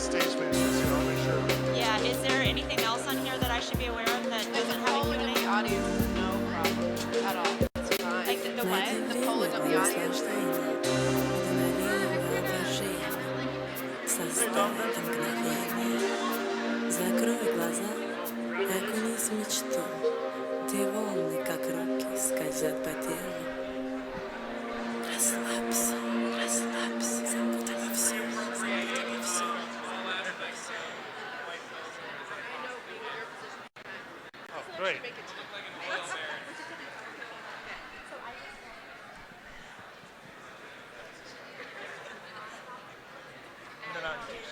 stage managers here. I'll make sure. Yeah, is there anything else on here that I should be aware of that doesn't have a polling of the audience is no problem at all. It's fine. Like the what? The polling of the audience. Закрой глаза, окунись в мечту. Те волны, как руки, скользят по телу. Расслабься, расслабься, забудь обо всем, забудь обо всем. Oh, great.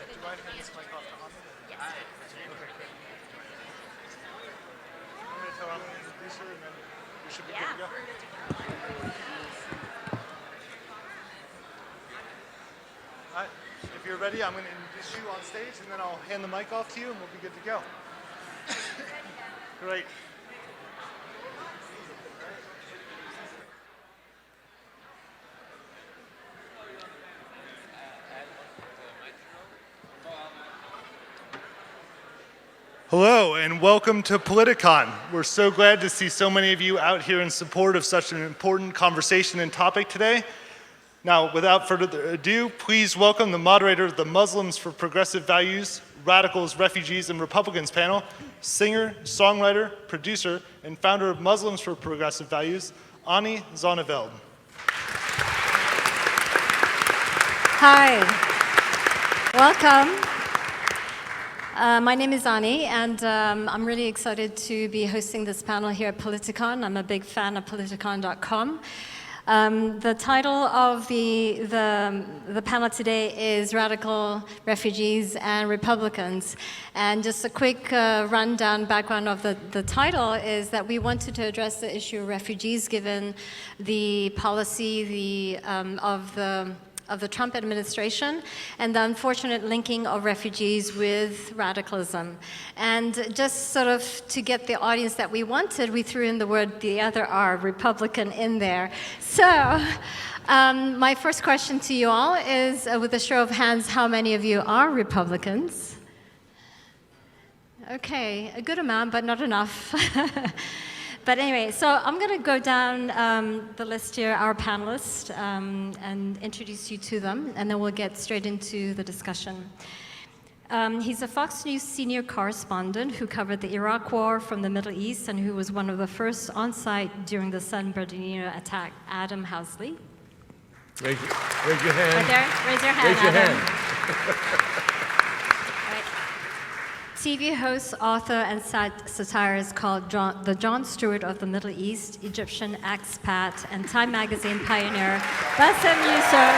Do you mind handing this mic off to Halleh? Yes. Okay, great. I'm going to tell Halleh to introduce her, and then we should be good to go. All right. If you're ready, I'm going to introduce you on stage, and then I'll hand the mic off to you, and we'll be good to go. Great. Hello and welcome to Politicon. We're so glad to see so many of you out here in support of such an important conversation and topic today. Now, without further ado, please welcome the moderator of the Muslims for Progressive Values, Radicals, Refugees, and Republicans panel, singer, songwriter, producer, and founder of Muslims for Progressive Values, Zonneveld. Hi, welcome. My name is Ani, and I'm really excited to be hosting this panel here at Politicon. I'm a big fan of politicon.com. The title of the panel today is Radical, Refugees, and Republicans. And just a quick rundown background of the title is that we wanted to address the issue of refugees given the policy of the Trump administration and the unfortunate linking of refugees with radicalism. And just sort of to get the audience that we wanted, we threw in the word, the other R, Republican, in there. So my first question to you all is, with a show of hands, how many of you are Republicans? Okay, a good amount, but not enough. But anyway, so I'm going to go down the list here, our panelists, and introduce you to them, and then we'll get straight into the discussion. He's a Fox News senior correspondent who covered the Iraq War from the Middle East and who was one of the first on site during the San Bernardino attack, Adam Housley. Raise your hand. Right there, raise your hand, Raise your Adam. hand. TV host, author, and satirist called the Jon Stewart of the Middle East, Egyptian expat, and Time magazine pioneer, Bassem Youssef.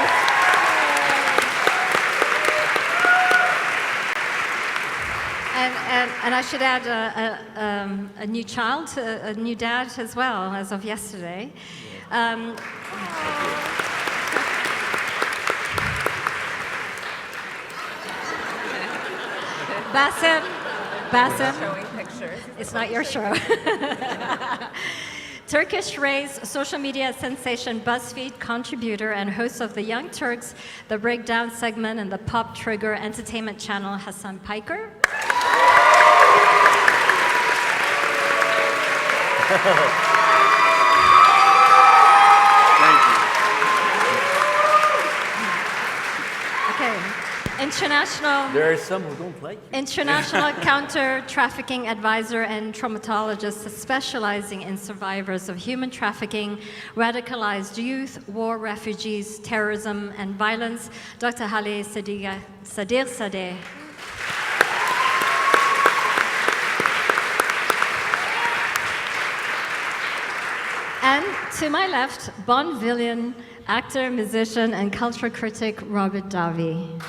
And I should add a new child, a new dad as well, as of yesterday. Bassem, Showing pictures. it's not your show. Turkish-raised social media sensation BuzzFeed contributor and host of the Young Turks, the Breakdown segment, and the Pop Trigger entertainment channel, Hasan Piker. Thank you. Okay. There are some who don't like you. International counter-trafficking advisor and traumatologist specializing in survivors of human trafficking, radicalized youth, war refugees, terrorism, and violence, Dr. Halleh Seddighzadeh. And to my left, Bond villain, actor, musician, and cultural critic Robert Davi.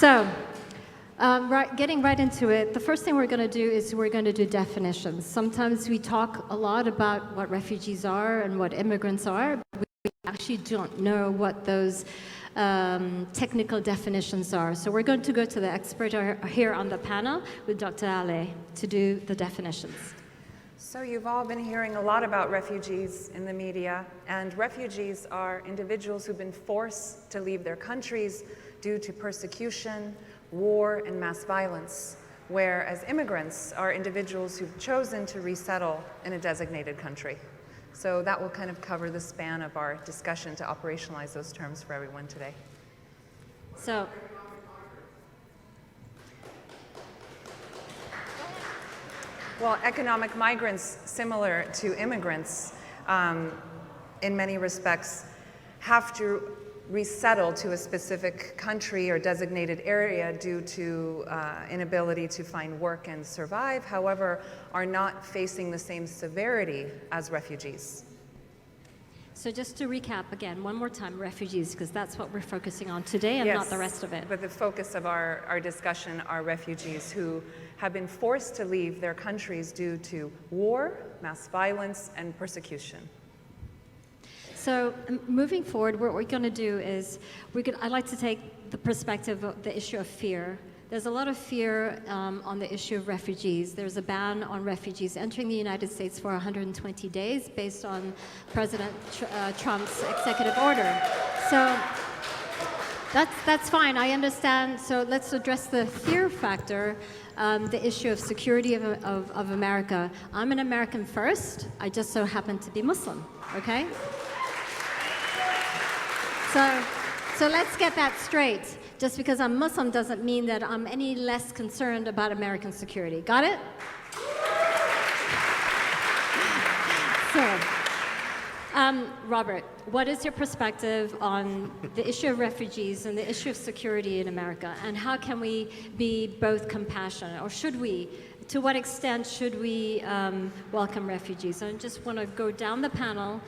So, getting right into it, the first thing we're going to do is we're going to do definitions. Sometimes we talk a lot about what refugees are and what immigrants are, but we actually don't know what those technical definitions are. So we're going to go to the expert here on the panel with Dr. Halleh to do the definitions. So you've all been hearing a lot about refugees in the media, and refugees are individuals who've been forced to leave their countries due to persecution, war, and mass violence, whereas immigrants are individuals who've chosen to resettle in a designated country. So that will kind of cover the span of our discussion to operationalize those terms for everyone today. So, well, economic migrants, similar to immigrants, in many respects, have to resettle to a specific country or designated area due to inability to find work and survive, however, are not facing the same severity as refugees. so just to recap again, one more time, refugees, because that's what we're focusing on today and not the rest of it. But the focus of our discussion are refugees who have been forced to leave their countries due to war, mass violence, and persecution. So moving forward, what we're going to do is, I'd like to take the perspective of the issue of fear. There's a lot of fear on the issue of refugees. There's a ban on refugees entering the United States for 120 days based on President Trump's executive order. So that's fine, I understand. So let's address the fear factor, the issue of security of America. I'm an American first. I just so happen to be Muslim, okay? So let's get that straight. Just because I'm Muslim doesn't mean that I'm any less concerned about American security. Got it? So, Robert, what is your perspective on the issue of refugees and the issue of security in America? And how can we be both compassionate, or should we? To what extent should we welcome refugees? I just want to go down the panel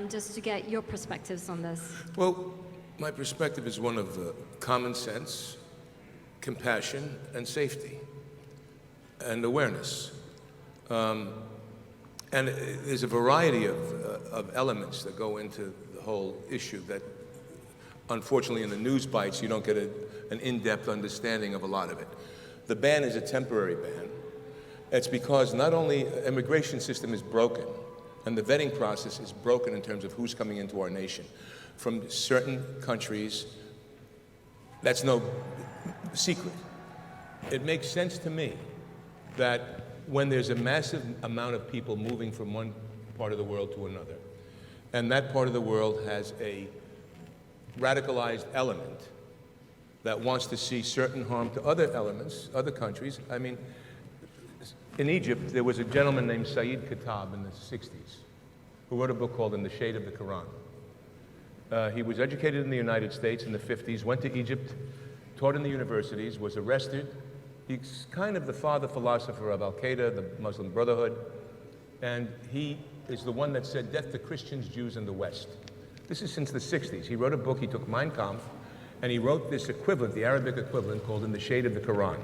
just to get your perspectives on this. Well, my perspective is one of common sense, compassion, and safety, and awareness. And there's a variety of elements that go into the whole issue that, unfortunately, in the news bites, you don't get an in-depth understanding of a lot of it. The ban is a temporary ban. It's because not only immigration system is broken, and the vetting process is broken in terms of who's coming into our nation from certain countries. That's no secret. It makes sense to me that when there's a massive amount of people moving from one part of the world to another, and that part of the world has a radicalized element that wants to see certain harm to other elements, other countries. I mean, in Egypt, there was a gentleman named Sayyid Qutb in the 60s who wrote a book called In the Shade of the Quran. He was educated in the United States in the 50s, went to Egypt, taught in the universities, was arrested. He's kind of the father philosopher of Al-Qaeda, the Muslim Brotherhood, and he is the one that said death to Christians, Jews, and the West. This is since the 60s. He wrote a book, he took Mein Kampf, and he wrote this equivalent, the Arabic equivalent, called In the Shade of the Quran.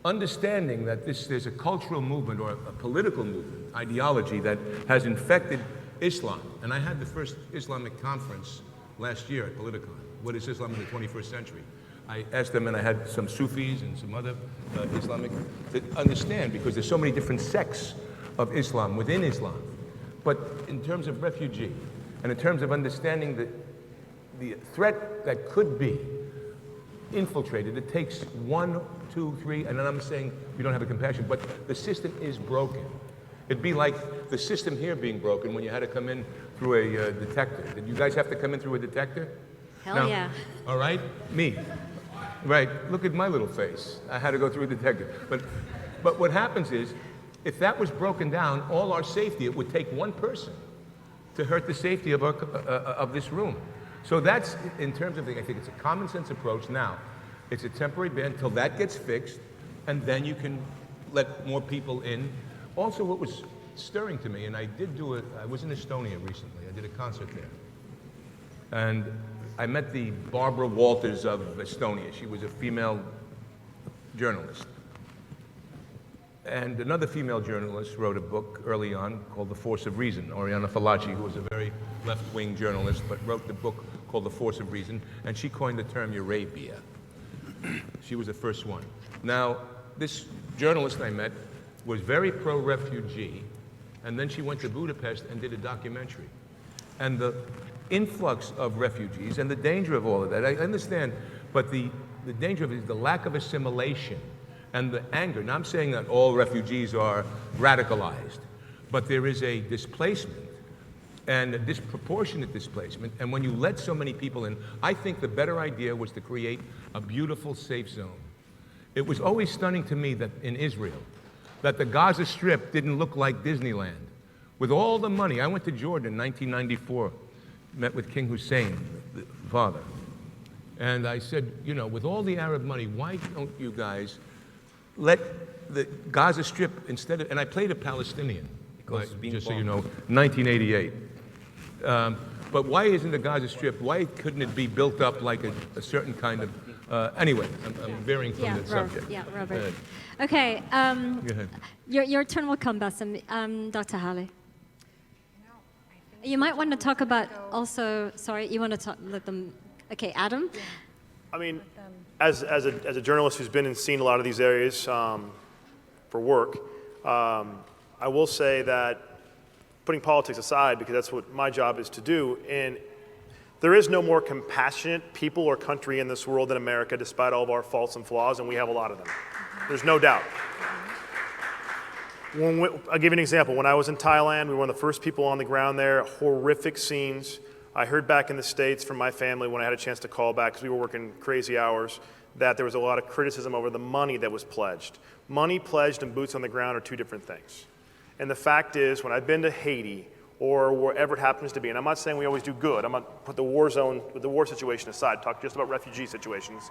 Understanding that there's a cultural movement or a political movement, ideology that has infected Islam. And I had the first Islamic conference last year at Politicon. What is Islam in the 21st century? I asked them, and I had some Sufis and some other Islamic, to understand, because there's so many different sects of Islam within Islam. But in terms of refugee, and in terms of understanding the threat that could be infiltrated, it takes 1, 2, 3, and then I'm saying we don't have a compassion, but the system is broken. It'd be like the system here being broken when you had to come in through a detector. Did you guys have to come in through a detector? Hell yeah. All right, me. Right, look at my little face. I had to go through a detector. But what happens is, if that was broken down, all our safety, it would take one person to hurt the safety of this room. So that's, in terms of, I think it's a common sense approach now. It's a temporary ban until that gets fixed, and then you can let more people in. Also, what was stirring to me, and I was in Estonia recently. I did a concert there. And I met the Barbara Walters of Estonia. She was a female journalist. And another female journalist wrote a book early on called The Force of Reason. Oriana Fallaci, who was a very left-wing journalist, but wrote the book called The Force of Reason, and she coined the term Eurabia. She was the first one. Now, this journalist I met was very pro-refugee, and then she went to Budapest and did a documentary. And the influx of refugees and the danger of all of that, I understand, but the danger of it is the lack of assimilation and the anger. Now, I'm saying that all refugees are radicalized, but there is a displacement and a disproportionate displacement. And when you let so many people in, I think the better idea was to create a beautiful, safe zone. It was always stunning to me that in Israel, that the Gaza Strip didn't look like Disneyland. With all the money, I went to Jordan in 1994, met with King Hussein, the father. And I said, you know, with all the Arab money, why don't you guys let the Gaza Strip instead of, and I played a Palestinian, just so you know, 1988. But why isn't the Gaza Strip, why couldn't it be built up like a certain kind of, anyway, I'm veering from the subject. Yeah, Robert. Okay, Go ahead. Your turn will come, Bassem. Dr. Halleh. You might want to talk about also, sorry, you want to talk, let them, okay, Adam? I mean, as a journalist who's been and seen a lot of these areas for work, I will say that putting politics aside, because that's what my job is to do, and there is no more compassionate people or country in this world than America, despite all of our faults and flaws, and we have a lot of them. There's no doubt. I'll give you an example. When I was in Thailand, we were one of the first people on the ground there, horrific scenes. I heard back in the States from my family when I had a chance to call back, because we were working crazy hours, that there was a lot of criticism over the money that was pledged. Money pledged and boots on the ground are two different things. And the fact is, when I've been to Haiti or wherever it happens to be, and I'm not saying we always do good, I'm not put the war zone, the war situation aside, talk just about refugee situations.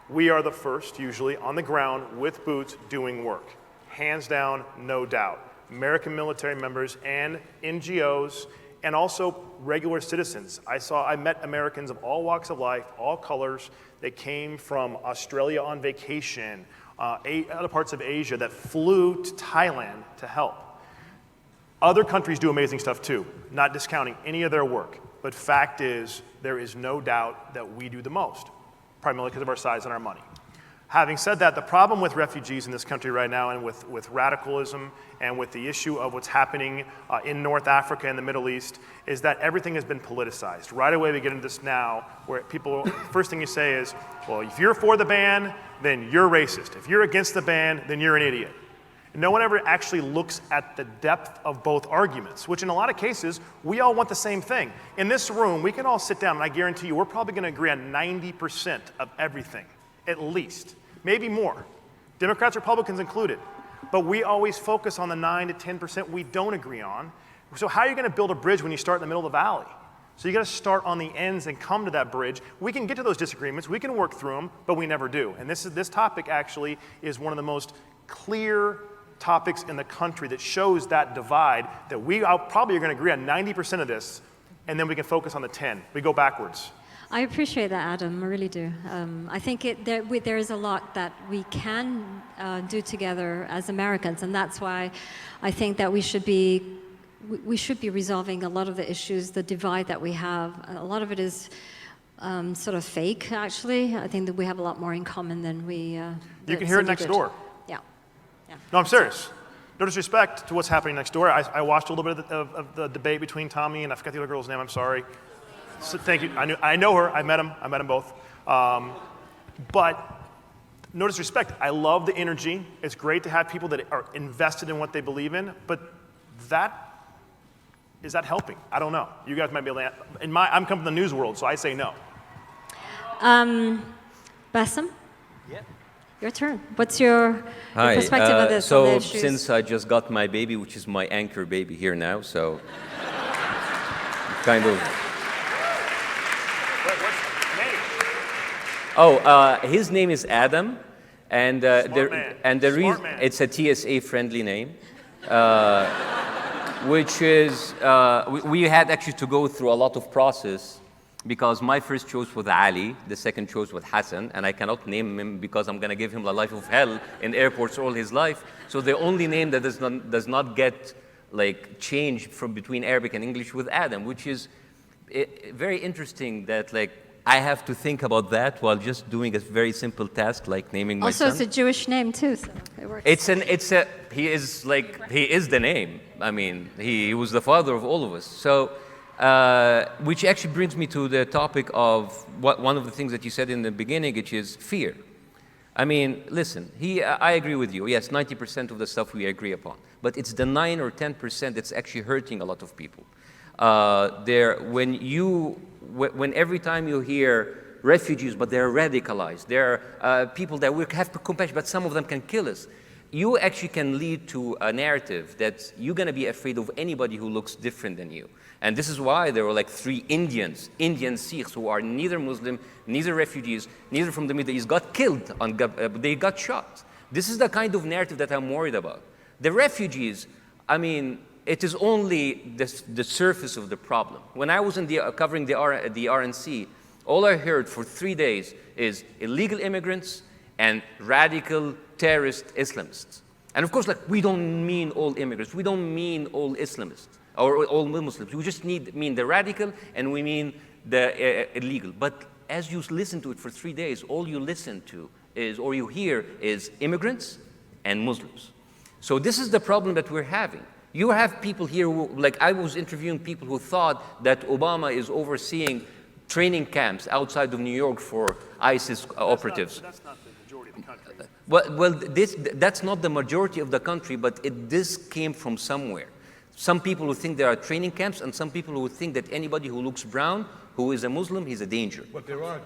We are the first, usually, on the ground with boots doing work. Hands down, no doubt. American military members and NGOs, and also regular citizens. I met Americans of all walks of life, all colors, that came from Australia on vacation, other parts of Asia, that flew to Thailand to help. Other countries do amazing stuff too, not discounting any of their work. But fact is, there is no doubt that we do the most, primarily because of our size and our money. Having said that, the problem with refugees in this country right now, and with radicalism and with the issue of what's happening in North Africa and the Middle East, is that everything has been politicized. Right away we get into this now, where people, first thing you say is, well, if you're for the ban, then you're racist. If you're against the ban, then you're an idiot. No one ever actually looks at the depth of both arguments, which in a lot of cases, we all want the same thing. In this room, we can all sit down, and I guarantee you, we're probably going to agree on 90% of everything, at least, maybe more. Democrats, Republicans included. But we always focus on the 9 to 10% we don't agree on. So how are you going to build a bridge when you start in the middle of the valley? So you got to start on the ends and come to that bridge. We can get to those disagreements, we can work through them, but we never do. And this topic actually is one of the most clear topics in the country that shows that divide, that we probably are going to agree on 90% of this, and then we can focus on the 10. We go backwards. I appreciate that, Adam. I really do. I think there is a lot that we can do together as Americans, and that's why I think that we should be resolving a lot of the issues, the divide that we have. A lot of it is sort of fake, actually. I think that we have a lot more in common than we. You can hear it next door. Yeah. No, I'm serious. No disrespect to what's happening next door. I watched a little bit of the debate between Tommy and I forgot the other girl's name. I'm sorry. So thank you. I know her. I met them both. But no disrespect. I love the energy. It's great to have people that are invested in what they believe in. But is that helping? I don't know. You guys might be able to. I'm coming from the news world, so I say no. Bassem? Yeah. Your turn. What's your perspective on this? So since I just got my baby, which is my anchor baby here now, so kind of. His name is Adam, and the reason it's a TSA-friendly name, which is we had actually to go through a lot of process because my first choice was Ali, the second choice was Hasan, and I cannot name him because I'm going to give him a life of hell in airports all his life. So the only name that does not get like changed from between Arabic and English was Adam, which is very interesting that like I have to think about that while just doing a very simple task like naming my son. Also, it's a Jewish name too, so it works. He is the name. I mean, he was the father of all of us. So, which actually brings me to the topic of one of the things that you said in the beginning, which is fear. I mean, listen, I agree with you. Yes, 90% of the stuff we agree upon. But it's the 9 or 10% that's actually hurting a lot of people. When every time you hear refugees, but they're radicalized, they're people that we have compassion, but some of them can kill us, you actually can lead to a narrative that you're going to be afraid of anybody who looks different than you. And this is why there were like 3 Indian Sikhs who are neither Muslim, neither refugees, neither from the Middle East, got killed, they got shot. This is the kind of narrative that I'm worried about. The refugees, I mean, it is only the surface of the problem. When I was covering the RNC, all I heard for 3 days is illegal immigrants and radical terrorist Islamists. And of course, like, we don't mean all immigrants, we don't mean all Islamists or all Muslims. We just mean the radical and we mean the illegal. But as you listen to it for 3 days, all you listen to is, or you hear, is immigrants and Muslims. So this is the problem that we're having. You have people here who, like I was interviewing people who thought that Obama is overseeing training camps outside of New York for ISIS operatives. That's not the majority of the country. Well, that's not the majority of the country, but this came from somewhere. Some people who think there are training camps, and some people who think that anybody who looks brown, who is a Muslim, he's a danger. But there are.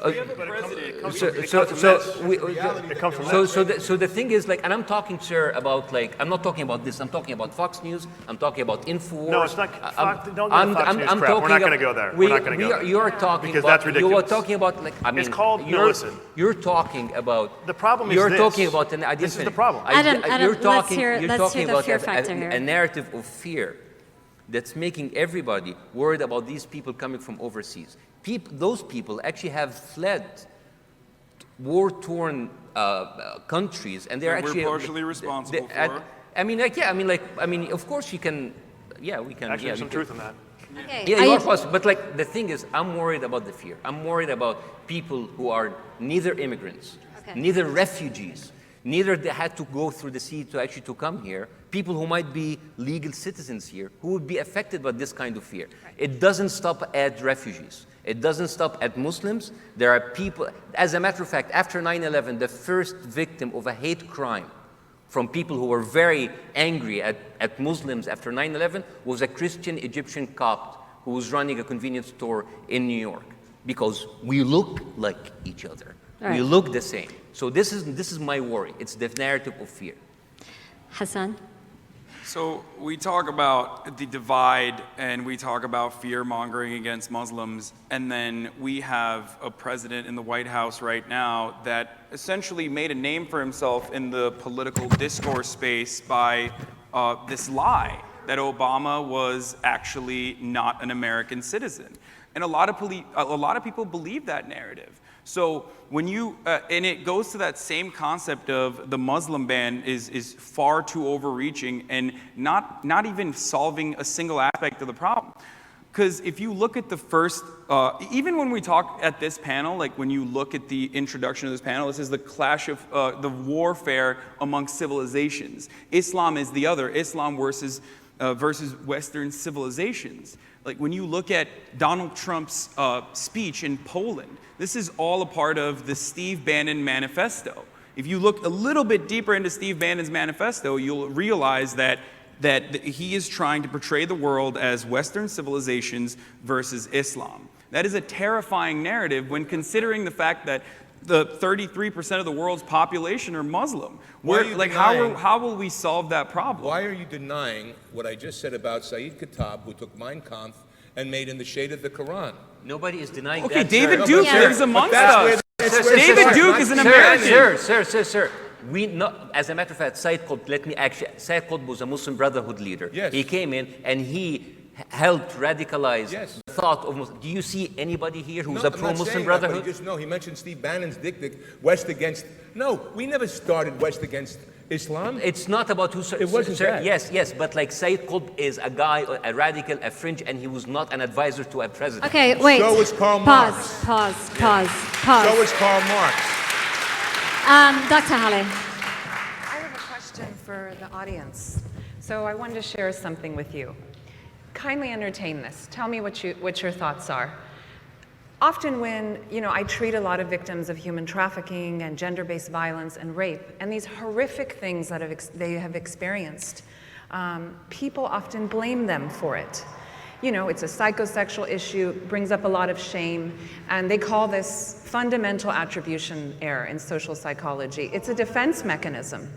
So the thing is, like, and I'm talking, sir, about, like, I'm not talking about this. I'm talking about Fox News. I'm talking about InfoWars. No, it's not. Don't go to Fox News crap. We're not going to go there. We're not going to go there. You're talking because about, that's ridiculous. you are talking about, like, I mean, it's called. No, listen. You're talking about. The problem is you're this. talking about. And I didn't this finish. is the problem. Adam, you're talking. let's You're talking hear about the fear factor here. a narrative of fear that's making everybody worried about these people coming from overseas. Those people actually have fled war-torn countries, and they're actually we're partially responsible for. I mean, of course you can. Yeah, we can. Actually, yeah, there's some truth in that. Okay. Yeah, you are possible. But like the thing is, I'm worried about the fear. I'm worried about people who are neither immigrants, neither refugees, neither they had to go through the sea to come here. People who might be legal citizens here who would be affected by this kind of fear. Right. It doesn't stop at refugees. It doesn't stop at Muslims. There are people, as a matter of fact, after 9/11, the first victim of a hate crime from people who were very angry at Muslims after 9/11 was a Christian Egyptian Copt who was running a convenience store in New York, because we look like each other. Right. We look the same. So this is my worry. It's the narrative of fear. Hasan? So we talk about the divide and we talk about fear-mongering against Muslims, and then we have a president in the White House right now that essentially made a name for himself in the political discourse space by this lie that Obama was actually not an American citizen. And a lot of people believe that narrative. So when you, and it goes to that same concept of the Muslim ban is far too overreaching and not even solving a single aspect of the problem. Because if you look at the first, even when we talk at this panel, like when you look at the introduction of this panel, this is the clash of the warfare amongst civilizations. Islam is the other, Islam versus Western civilizations. Like when you look at Donald Trump's speech in Poland, this is all a part of the Steve Bannon manifesto. If you look a little bit deeper into Steve Bannon's manifesto, you'll realize that he is trying to portray the world as Western civilizations versus Islam. That is a terrifying narrative when considering the fact that the 33% of the world's population are Muslim. How will we solve that problem? Why are you denying what I just said about Sayyid Qutb, who took Mein Kampf and made in the shade of the Quran? Nobody is denying that. Okay, David Duke lives amongst us. David Duke is an American. Sir. We not, as a matter of fact, Sayyid Qutb was a Muslim Brotherhood leader. Yes. He came in and he helped radicalize the thought of Muslims. Do you see anybody here who's a pro-Muslim Brotherhood? He mentioned Steve Bannon's dictic, West against. No, we never started West against Islam? It's not about who. It wasn't that. Yes, but like Sayyid Qutb is a guy, a radical, a fringe, and he was not an advisor to a president. Okay, wait. So was Karl Marx. Pause. So was Karl Marx. Dr. Halleh. I have a question for the audience. So I wanted to share something with you. Kindly entertain this. Tell me what your thoughts are. Often when, I treat a lot of victims of human trafficking and gender-based violence and rape, and these horrific things that they have experienced, people often blame them for it. It's a psychosexual issue, brings up a lot of shame, and they call this fundamental attribution error in social psychology. It's a defense mechanism.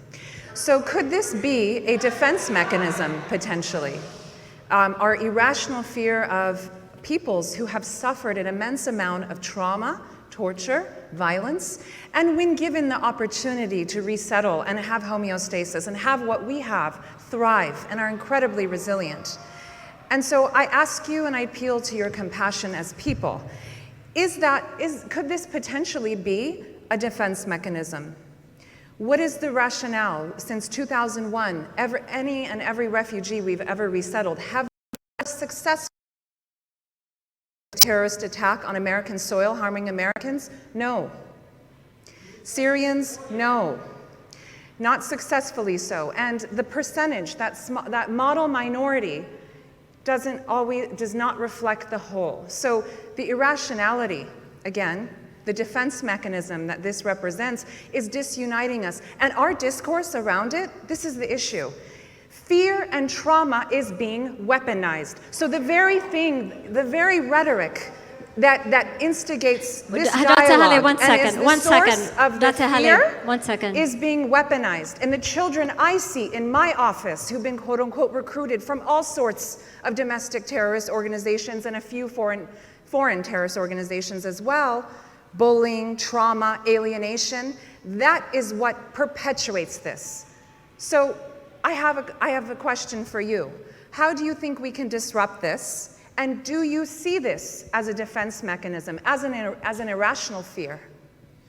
So could this be a defense mechanism, potentially? Our irrational fear of peoples who have suffered an immense amount of trauma, torture, violence, and when given the opportunity to resettle and have homeostasis and have what we have, thrive, and are incredibly resilient. And so I ask you and I appeal to your compassion as people. Could this potentially be a defense mechanism? What is the rationale? Since 2001, any and every refugee we've ever resettled have a successful terrorist attack on American soil harming Americans? No. Syrians? No. Not successfully so. And the percentage, that model minority, does not reflect the whole. So the irrationality, again, the defense mechanism that this represents is disuniting us. And our discourse around it, this is the issue. Fear and trauma is being weaponized. So the very rhetoric that instigates this dialogue Dr. Halleh, and is the source of the fear is being weaponized. And the children I see in my office who've been quote unquote recruited from all sorts of domestic terrorist organizations and a few foreign terrorist organizations as well, bullying, trauma, alienation, that is what perpetuates this. So I have a question for you. How do you think we can disrupt this? And do you see this as a defense mechanism, as an irrational fear?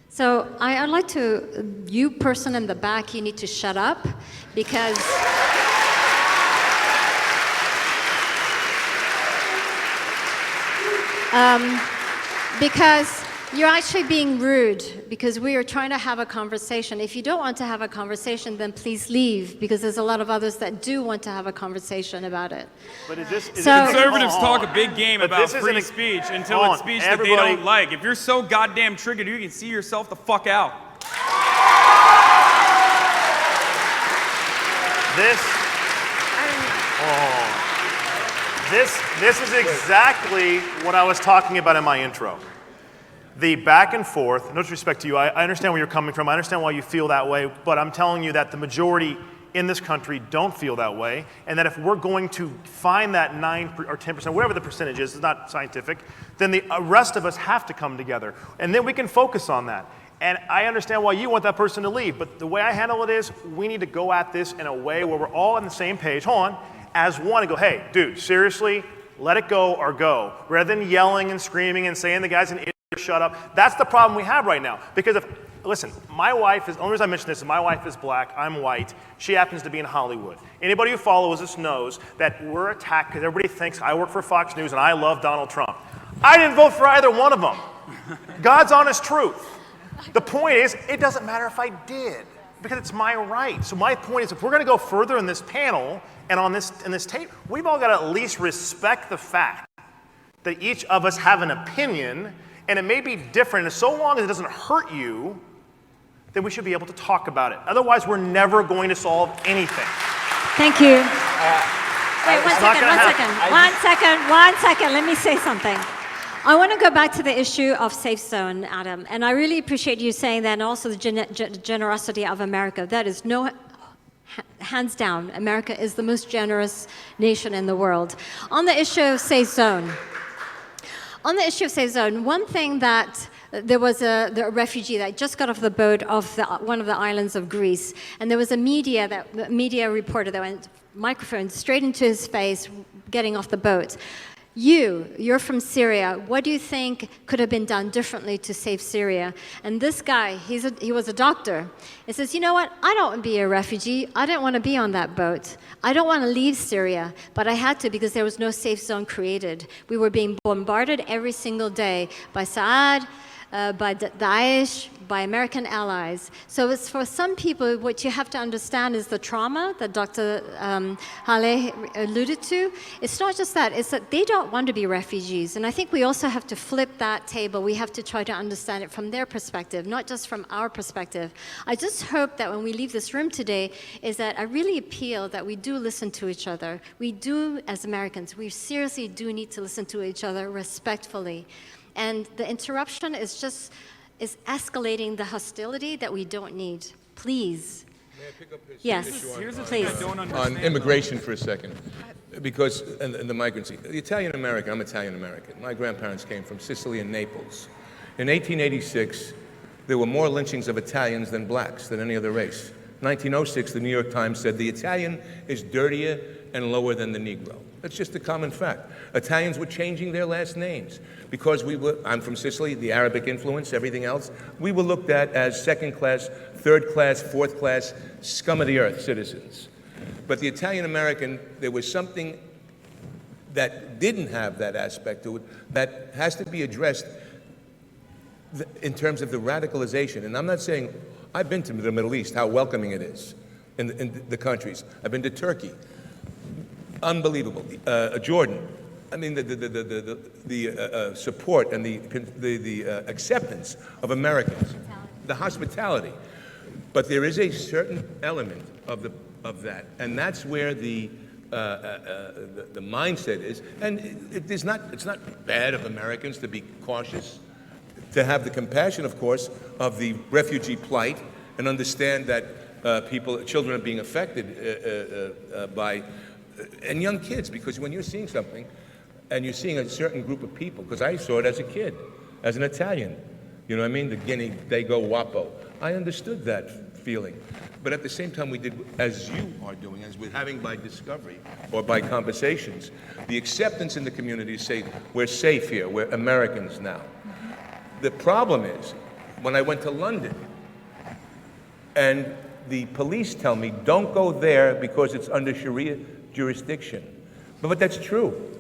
So I'd like to, you person in the back, you need to shut up because you're actually being rude because we are trying to have a conversation. If you don't want to have a conversation, then please leave because there's a lot of others that do want to have a conversation about it. But conservatives talk a big game about free speech until it's speech that they don't like. If you're so goddamn triggered, you can see yourself the fuck out. This is exactly what I was talking about in my intro. The back and forth, no disrespect to you, I understand where you're coming from, I understand why you feel that way, but I'm telling you that the majority in this country don't feel that way, and that if we're going to find that 9 or 10%, whatever the percentage is, it's not scientific, then the rest of us have to come together, and then we can focus on that. And I understand why you want that person to leave, but the way I handle it is, we need to go at this in a way where we're all on the same page, hold on, as one, and go, hey, dude, seriously, let it go or go, rather than yelling and screaming and saying the guy's an idiot, shut up. That's the problem we have right now. Because listen, my wife is, the only reason I mention this is my wife is black, I'm white, she happens to be in Hollywood. Anybody who follows us knows that we're attacked because everybody thinks I work for Fox News and I love Donald Trump. I didn't vote for either one of them. God's honest truth. The point is, it doesn't matter if I did, because it's my right. So my point is, if we're going to go further in this panel and in this tape, we've all got to at least respect the fact that each of us have an opinion, and it may be different. And so long as it doesn't hurt you, then we should be able to talk about it. Otherwise, we're never going to solve anything. Thank you. Wait, one second. Let me say something. I want to go back to the issue of safe zone, Adam. And I really appreciate you saying that, and also the generosity of America. That is hands down, America is the most generous nation in the world. On the issue of safe zone, one thing that there was a refugee that just got off the boat of one of the islands of Greece, and there was a media reporter that went microphone straight into his face getting off the boat. You're from Syria. What do you think could have been done differently to save Syria? And this guy, he was a doctor. He says, you know what? I don't want to be a refugee. I didn't want to be on that boat. I don't want to leave Syria, but I had to because there was no safe zone created. We were being bombarded every single day by Assad, by Daesh, by American allies. So it's for some people, what you have to understand is the trauma that Dr. Halleh alluded to. It's not just that, it's that they don't want to be refugees. And I think we also have to flip that table. We have to try to understand it from their perspective, not just from our perspective. I just hope that when we leave this room today, is that I really appeal that we do listen to each other. We do, as Americans, we seriously do need to listen to each other respectfully. And the interruption is escalating the hostility that we don't need. Please. May I pick up his Yes, issue please. on immigration for a second? Because, and the migrancy. The Italian American, I'm Italian American. My grandparents came from Sicily and Naples. In 1886, there were more lynchings of Italians than blacks, than any other race. 1906, the New York Times said the Italian is dirtier and lower than the Negro. That's just a common fact. Italians were changing their last names because I'm from Sicily, the Arabic influence, everything else. We were looked at as second class, third class, fourth class, scum of the earth citizens. But the Italian American, there was something that didn't have that aspect to it that has to be addressed in terms of the radicalization. And I'm not saying, I've been to the Middle East, how welcoming it is in the countries. I've been to Turkey. Unbelievable. Jordan. I mean, the support and the acceptance of Americans, the hospitality. But there is a certain element of that, and that's where the mindset is. And it's not bad of Americans to be cautious, to have the compassion, of course, of the refugee plight, and understand that children are being affected by. And young kids, because when you're seeing something, and you're seeing a certain group of people, because I saw it as a kid, as an Italian, you know what I mean? The Guinea, they go Wapo. I understood that feeling. But at the same time, we did, as you are doing, as we're having by discovery or by conversations, the acceptance in the community to say, we're safe here, we're Americans now. The problem is, when I went to London, and the police tell me, don't go there because it's under Sharia jurisdiction. But that's true.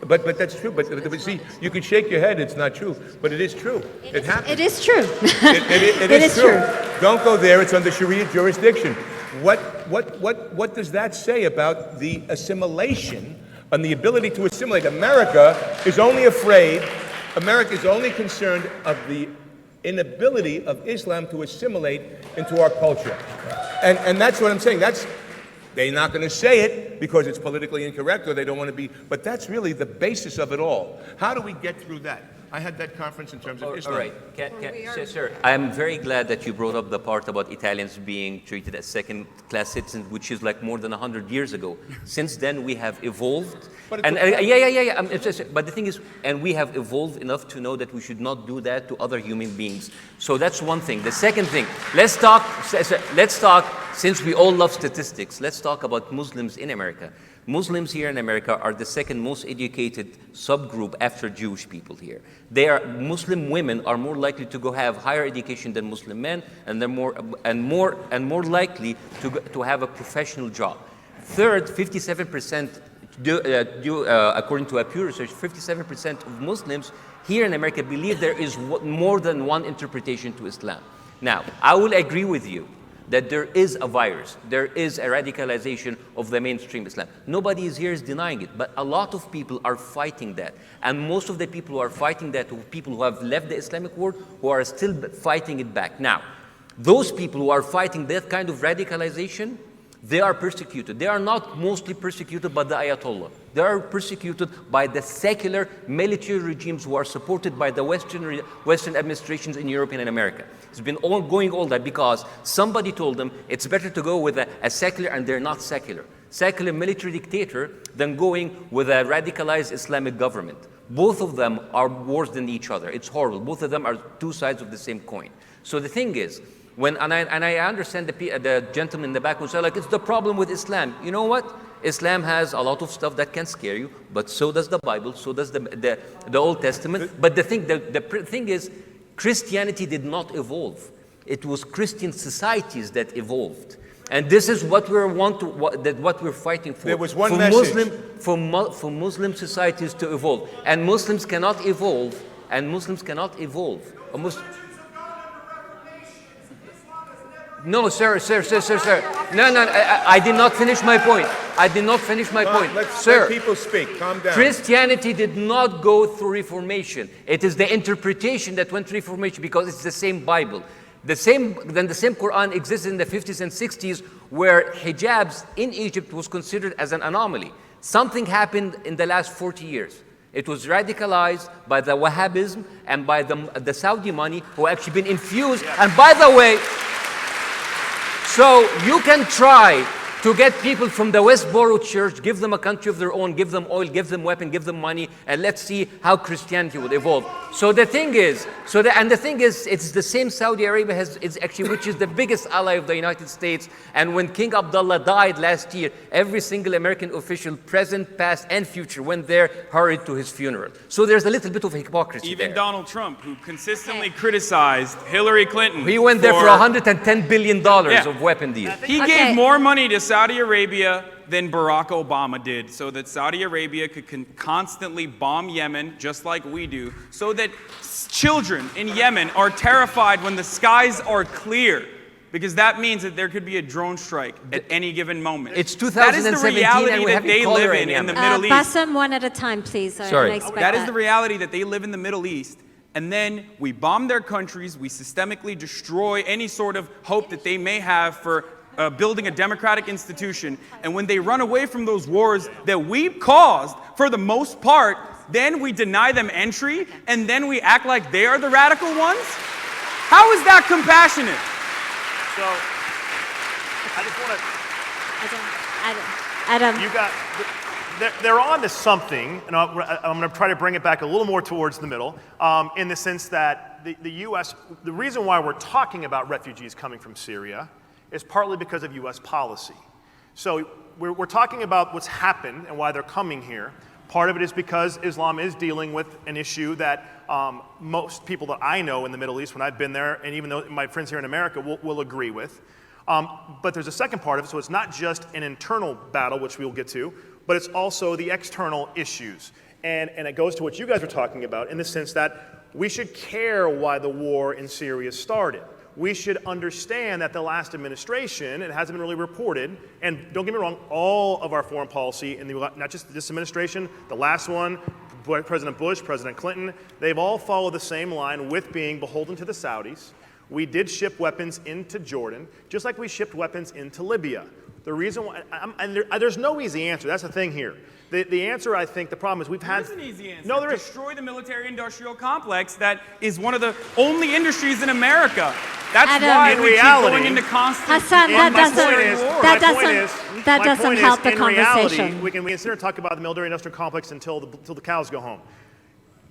But that's true. But see, you can shake your head, it's not true. But it is true. It happens. It is true. It is true. Don't go there, it's under Sharia jurisdiction. What does that say about the assimilation and the ability to assimilate? America is only concerned of the inability of Islam to assimilate into our culture. And that's what I'm saying. They're not going to say it because it's politically incorrect or they don't want to be, but that's really the basis of it all. How do we get through that? I had that conference in terms of Islam. All right. Sir, I'm very glad that you brought up the part about Italians being treated as second-class citizens, which is like more than 100 years ago. Since then, we have evolved. But the thing is, and we have evolved enough to know that we should not do that to other human beings. So that's one thing. The second thing, let's talk, since we all love statistics, let's talk about Muslims in America. Muslims here in America are the second most educated subgroup after Jewish people here. Muslim women are more likely to go have higher education than Muslim men, and they're more likely to have a professional job. Third, 57%, according to a Pew Research, 57% of Muslims here in America believe there is more than one interpretation to Islam. Now, I will agree with you that there is a virus, there is a radicalization of the mainstream Islam. Nobody here is denying it, but a lot of people are fighting that. And most of the people who are fighting that are people who have left the Islamic world, who are still fighting it back. Now, those people who are fighting that kind of radicalization, they are persecuted. They are not mostly persecuted by the Ayatollah. They are persecuted by the secular military regimes who are supported by the Western administrations in Europe and in America. It's been going all that because somebody told them it's better to go with a secular, and they're not secular. Secular military dictator than going with a radicalized Islamic government. Both of them are worse than each other. It's horrible. Both of them are two sides of the same coin. So the thing is, I understand the gentleman in the back who said, like, it's the problem with Islam. You know what? Islam has a lot of stuff that can scare you, but so does the Bible, so does the Old Testament. But the thing is, Christianity did not evolve. It was Christian societies that evolved. And this is what we're fighting for. There was one message. For Muslim societies to evolve. And Muslims cannot evolve. No, sir. No, I did not finish my point. Sir, let people speak. Calm down. Christianity did not go through Reformation. It is the interpretation that went through Reformation because it's the same Bible. The same Quran existed in the 50s and 60s where hijabs in Egypt was considered as an anomaly. Something happened in the last 40 years. It was radicalized by the Wahhabism and by the Saudi money who actually been infused. And by the way, so you can try to get people from the Westboro Church, give them a country of their own, give them oil, give them weapon, give them money, and let's see how Christianity would evolve. So the thing is, it's the same Saudi Arabia which is the biggest ally of the United States. And when King Abdullah died last year, every single American official, present, past, and future, went there, hurried to his funeral. So there's a little bit of hypocrisy Even there. Donald Trump, who consistently criticized Hillary Clinton. He went there for $110 billion of weapon deals. He gave more money to Saudi Arabia than Barack Obama did, so that Saudi Arabia could constantly bomb Yemen, just like we do, so that children in Yemen are terrified when the skies are clear, because that means that there could be a drone strike at any given moment. It's 2017 That is the reality and we that they live in the Middle East. Bassem, one at a time, please. Sorry. That is the reality that they live in the Middle East. And then we bomb their countries, we systemically destroy any sort of hope that they may have for building a democratic institution. And when they run away from those wars that we caused, for the most part, then we deny them entry, and then we act like they are the radical ones? How is that compassionate? So, I just want to... Adam. They're on to something, and I'm going to try to bring it back a little more towards the middle, in the sense that the U.S., the reason why we're talking about refugees coming from Syria is partly because of U.S. policy. So we're talking about what's happened and why they're coming here. Part of it is because Islam is dealing with an issue that most people that I know in the Middle East, when I've been there, and even though my friends here in America will agree with. But there's a second part of it, so it's not just an internal battle, which we'll get to, but it's also the external issues. And it goes to what you guys were talking about in the sense that we should care why the war in Syria started. We should understand that the last administration, it hasn't been really reported, and don't get me wrong, all of our foreign policy, not just this administration, the last one, President Bush, President Clinton, they've all followed the same line with being beholden to the Saudis. We did ship weapons into Jordan, just like we shipped weapons into Libya. The reason why, there's no easy answer, that's the thing here. The answer, I think, the problem is we've had... There's an easy answer. No, there is. Destroy the military-industrial complex that is one of the only industries in America. That's Adam, why in we reality, keep going into constant... Hassan, that doesn't help the conversation. Reality, we can sit here and talk about the military-industrial complex until the cows go home.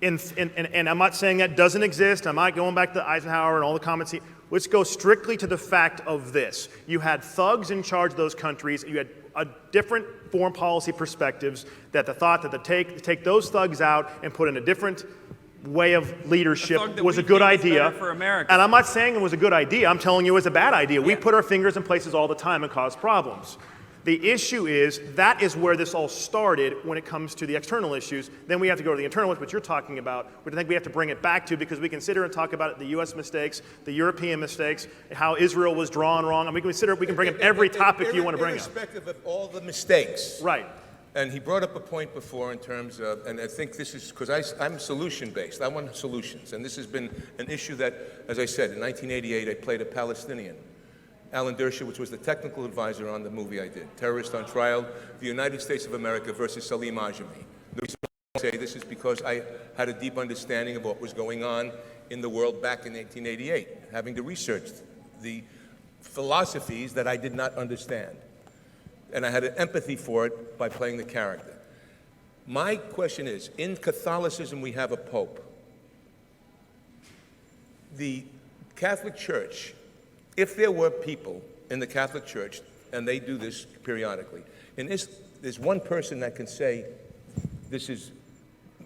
And I'm not saying that doesn't exist. I'm not going back to Eisenhower and all the comments. Let's go strictly to the fact of this. You had thugs in charge of those countries. You had different foreign policy perspectives that the thought that take those thugs out and put in a different way of leadership was a good idea. For America. And I'm not saying it was a good idea. I'm telling you it was a bad idea. We put our fingers in places all the time and cause problems. The issue is that is where this all started when it comes to the external issues. Then we have to go to the internal ones, which you're talking about, which I think we have to bring it back to because we can sit here and talk about the U.S. mistakes, the European mistakes, how Israel was drawn wrong. And we can bring up every topic you want to bring up. Irrespective of all the mistakes. Right. And he brought up a point before in terms of, and I think this is, because I'm solution-based. I want solutions. And this has been an issue that, as I said, in 1988, I played a Palestinian. Alan Dershowitz, which was the technical advisor on the movie I did, Terrorist on Trial, the United States of America versus Salim Ajami. The reason I say this is because I had a deep understanding of what was going on in the world back in 1988, having to research the philosophies that I did not understand. And I had an empathy for it by playing the character. My question is, in Catholicism we have a pope. The Catholic Church, if there were people in the Catholic Church, and they do this periodically, in there's one person that can say, this is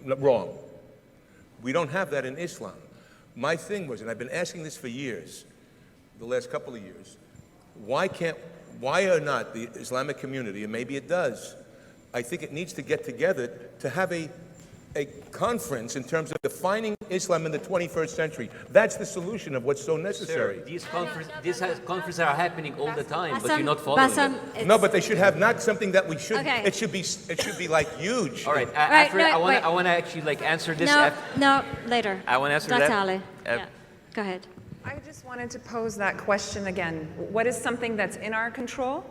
wrong. We don't have that in Islam. My thing was, and I've been asking this for years, the last couple of years, why are not the Islamic community, and maybe it does, I think it needs to get together to have a conference in terms of defining Islam in the 21st century. That's the solution of what's so necessary. Sir, these conferences are happening all the time, but you're not following them. No, but they should have not something that we should. Okay. It should be like huge. All right, I want to actually like answer this. No, later. I want to answer Dr. that. Halleh. Yeah. Go ahead. I just wanted to pose that question again. What is something that's in our control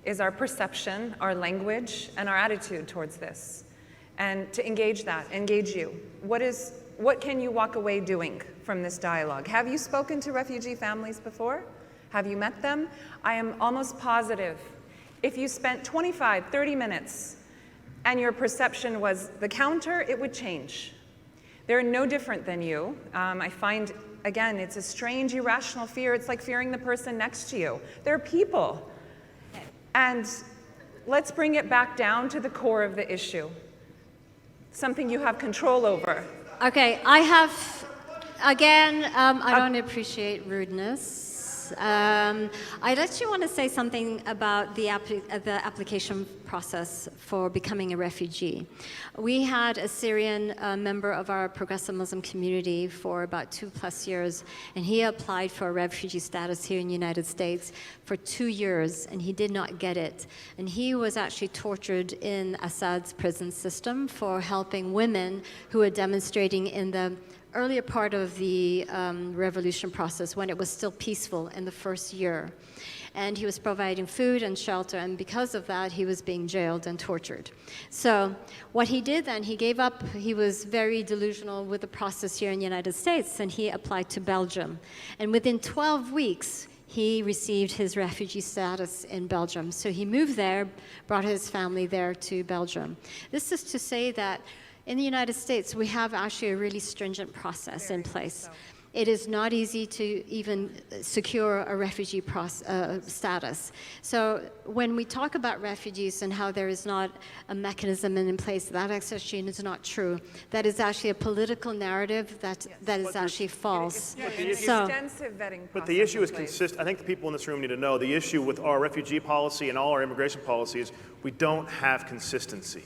is our perception, our language, and our attitude towards this. And to engage you. What can you walk away doing from this dialogue? Have you spoken to refugee families before? Have you met them? I am almost positive if you spent 25, 30 minutes and your perception was the counter, it would change. They're no different than you. I find, again, it's a strange, irrational fear. It's like fearing the person next to you. They're people. And let's bring it back down to the core of the issue. Something you have control over. Okay, I have, again, I don't appreciate rudeness. I actually want to say something about the application process for becoming a refugee. We had a Syrian member of our progressive Muslim community for about 2+ years, and he applied for refugee status here in the United States for 2 years, and he did not get it. And he was actually tortured in Assad's prison system for helping women who were demonstrating in the earlier part of the revolution process when it was still peaceful in the first year. And he was providing food and shelter, and because of that, he was being jailed and tortured. So what he did then, he gave up. He was very delusional with the process here in the United States, and he applied to Belgium. And within 12 weeks, he received his refugee status in Belgium. So he moved there, brought his family there to Belgium. This is to say that in the United States, we have actually a really stringent process in place. It is not easy to even secure a refugee status. So when we talk about refugees and how there is not a mechanism in place, that actually is not true. That is actually a political narrative that is actually false. Extensive vetting But the issue is consistent. I think the people in this room need to know the issue with our refugee policy and all our immigration policy is we don't have consistency.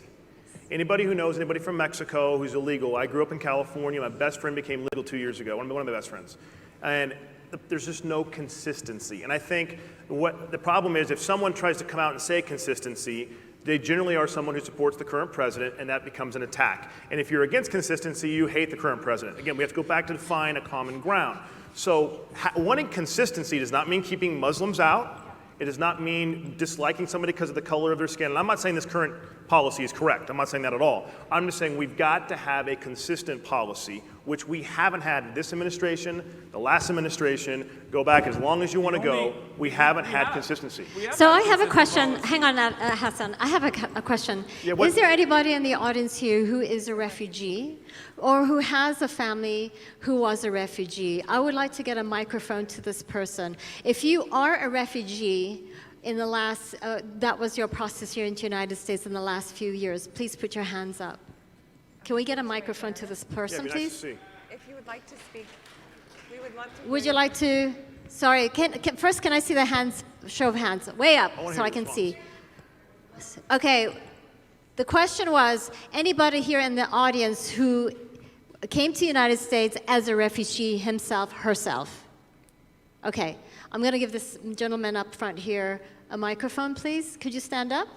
Anybody who knows anybody from Mexico who's illegal, I grew up in California, my best friend became legal 2 years ago, one of my best friends. And there's just no consistency. And I think what the problem is, if someone tries to come out and say consistency, they generally are someone who supports the current president, and that becomes an attack. And if you're against consistency, you hate the current president. Again, we have to go back to define a common ground. So wanting consistency does not mean keeping Muslims out. It does not mean disliking somebody because of the color of their skin. And I'm not saying this current policy is correct. I'm not saying that at all. I'm just saying we've got to have a consistent policy, which we haven't had in this administration, the last administration, go back as long as you want to go. We haven't had consistency. So I have a question. Hang on, Hasan. I have a question. Yeah, is there anybody in the audience here who is a refugee or who has a family who was a refugee? I would like to get a microphone to this person. If you are a refugee, in the last, that was your process here in the United States in the last few years, please put your hands up. Can we get a microphone to this person, please? If you would like to speak, we would love to. Would you like to, sorry, first can I see the hands, show of hands, way up so I can see. Okay, the question was, anybody here in the audience who came to the United States as a refugee himself, herself? Okay, I'm gonna give this gentleman up front here a microphone, please. Could you stand up?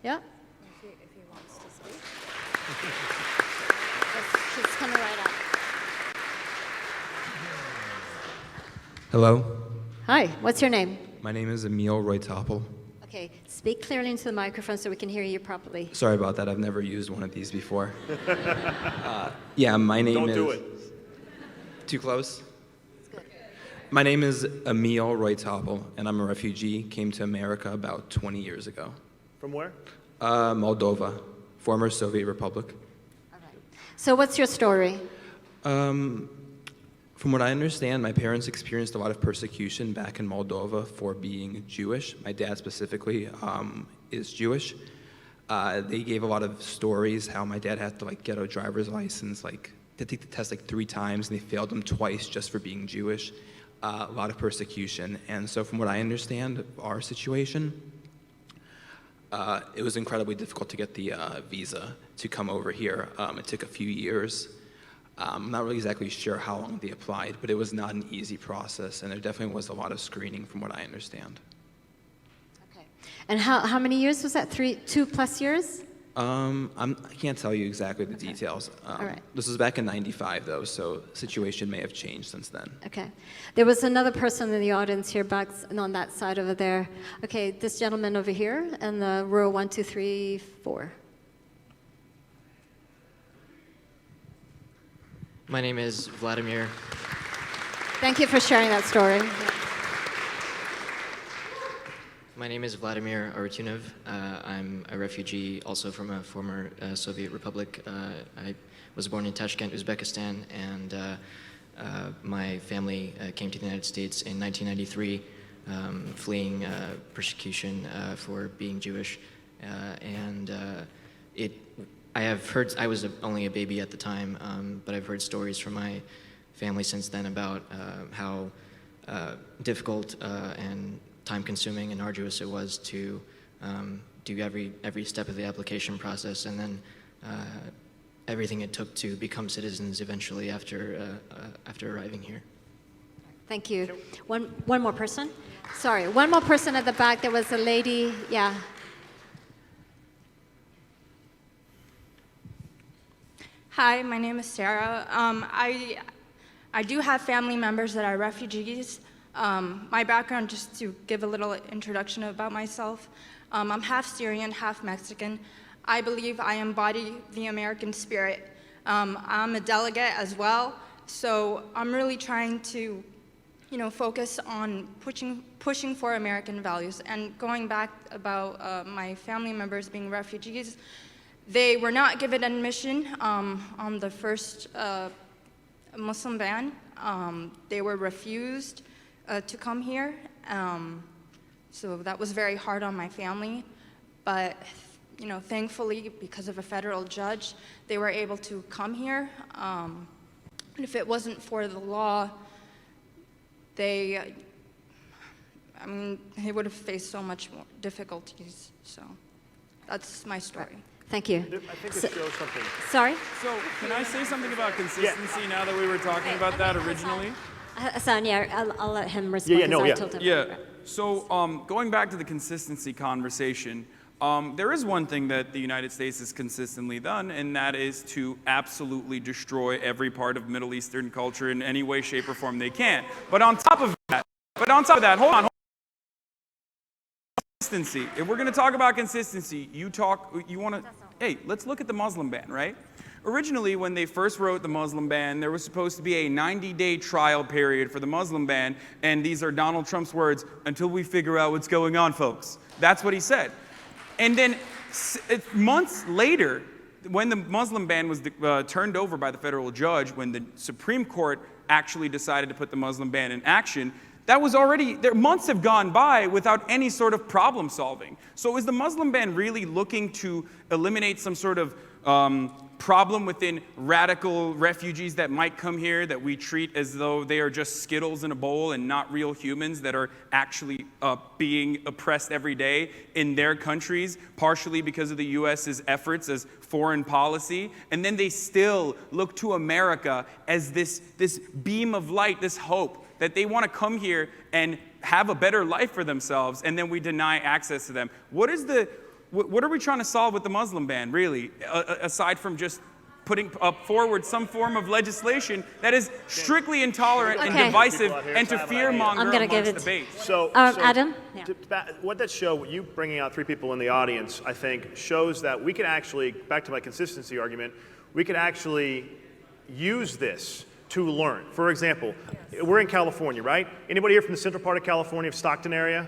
Yeah? If he wants to speak. She's coming right up. Hello. Hi, what's your name? My name is Emil Roy-Toppel. Okay, speak clearly into the microphone so we can hear you properly. Sorry about that. I've never used one of these before. Yeah, my name is... Don't do it. Too close? My name is Emil Roy-Toppel, and I'm a refugee. Came to America about 20 years ago. From where? Moldova, former Soviet Republic. All right. So what's your story? From what I understand, my parents experienced a lot of persecution back in Moldova for being Jewish. My dad specifically is Jewish. They gave a lot of stories how my dad had to get a driver's license, to take the test 3 times, and they failed him twice just for being Jewish. A lot of persecution. And so from what I understand of our situation, it was incredibly difficult to get the visa to come over here. It took a few years. I'm not really exactly sure how long they applied, but it was not an easy process, and there definitely was a lot of screening from what I understand. Okay. And how many years was that? 2+ years? I can't tell you exactly the details. All right. This was back in '95, though, so the situation may have changed since then. Okay. There was another person in the audience here, back on that side over there. Okay, this gentleman over here, and the row 1, 2, 3, 4. My name is Vladimir. Thank you for sharing that story. My name is Vladimir Arutunov. I'm a refugee also from a former Soviet republic. I was born in Tashkent, Uzbekistan, and my family came to the United States in 1993, fleeing persecution for being Jewish. I have heard, I was only a baby at the time, but I've heard stories from my family since then about how difficult and time-consuming and arduous it was to do every step of the application process, and then everything it took to become citizens eventually after arriving here. Thank you. One more person. Sorry, one more person at the back. There was a lady. Yeah. Hi, my name is Sarah. I do have family members that are refugees. My background, just to give a little introduction about myself, I'm half Syrian, half Mexican. I believe I embody the American spirit. I'm a delegate as well, so I'm really trying to, focus on pushing for American values. And going back about my family members being refugees, they were not given admission on the first Muslim ban. They were refused to come here. So that was very hard on my family. But, thankfully, because of a federal judge, they were able to come here. And if it wasn't for the law, they would have faced so much more difficulties. So that's my story. Thank you. I think it shows something. Sorry? So can I say something about consistency now that we were talking about that originally? Hasan, yeah, I'll let him respond. I told him. Yeah. So going back to the consistency conversation, there is one thing that the United States has consistently done, and that is to absolutely destroy every part of Middle Eastern culture in any way, shape, or form they can. But on top of that, hold on. Consistency. If we're going to talk about consistency, hey, let's look at the Muslim ban, right? Originally, when they first wrote the Muslim ban, there was supposed to be a 90-day trial period for the Muslim ban, and these are Donald Trump's words, until we figure out what's going on, folks. That's what he said. And then months later, when the Muslim ban was turned over by the federal judge, when the Supreme Court actually decided to put the Muslim ban in action, that was already, months have gone by without any sort of problem solving. So is the Muslim ban really looking to eliminate some sort of problem within radical refugees that might come here that we treat as though they are just Skittles in a bowl and not real humans that are actually being oppressed every day in their countries, partially because of the US's efforts as foreign policy? And then they still look to America as this beam of light, this hope, that they want to come here and have a better life for themselves, and then we deny access to them. What are we trying to solve with the Muslim ban, really, aside from just putting forward some form of legislation that is strictly intolerant and divisive and to fear-monger amongst the base? So Adam? Yeah. What that show, you bringing out 3 people in the audience, I think, shows that we can actually, back to my consistency argument, we can actually use this to learn. For example, we're in California, right? Anybody here from the central part of California, Stockton area?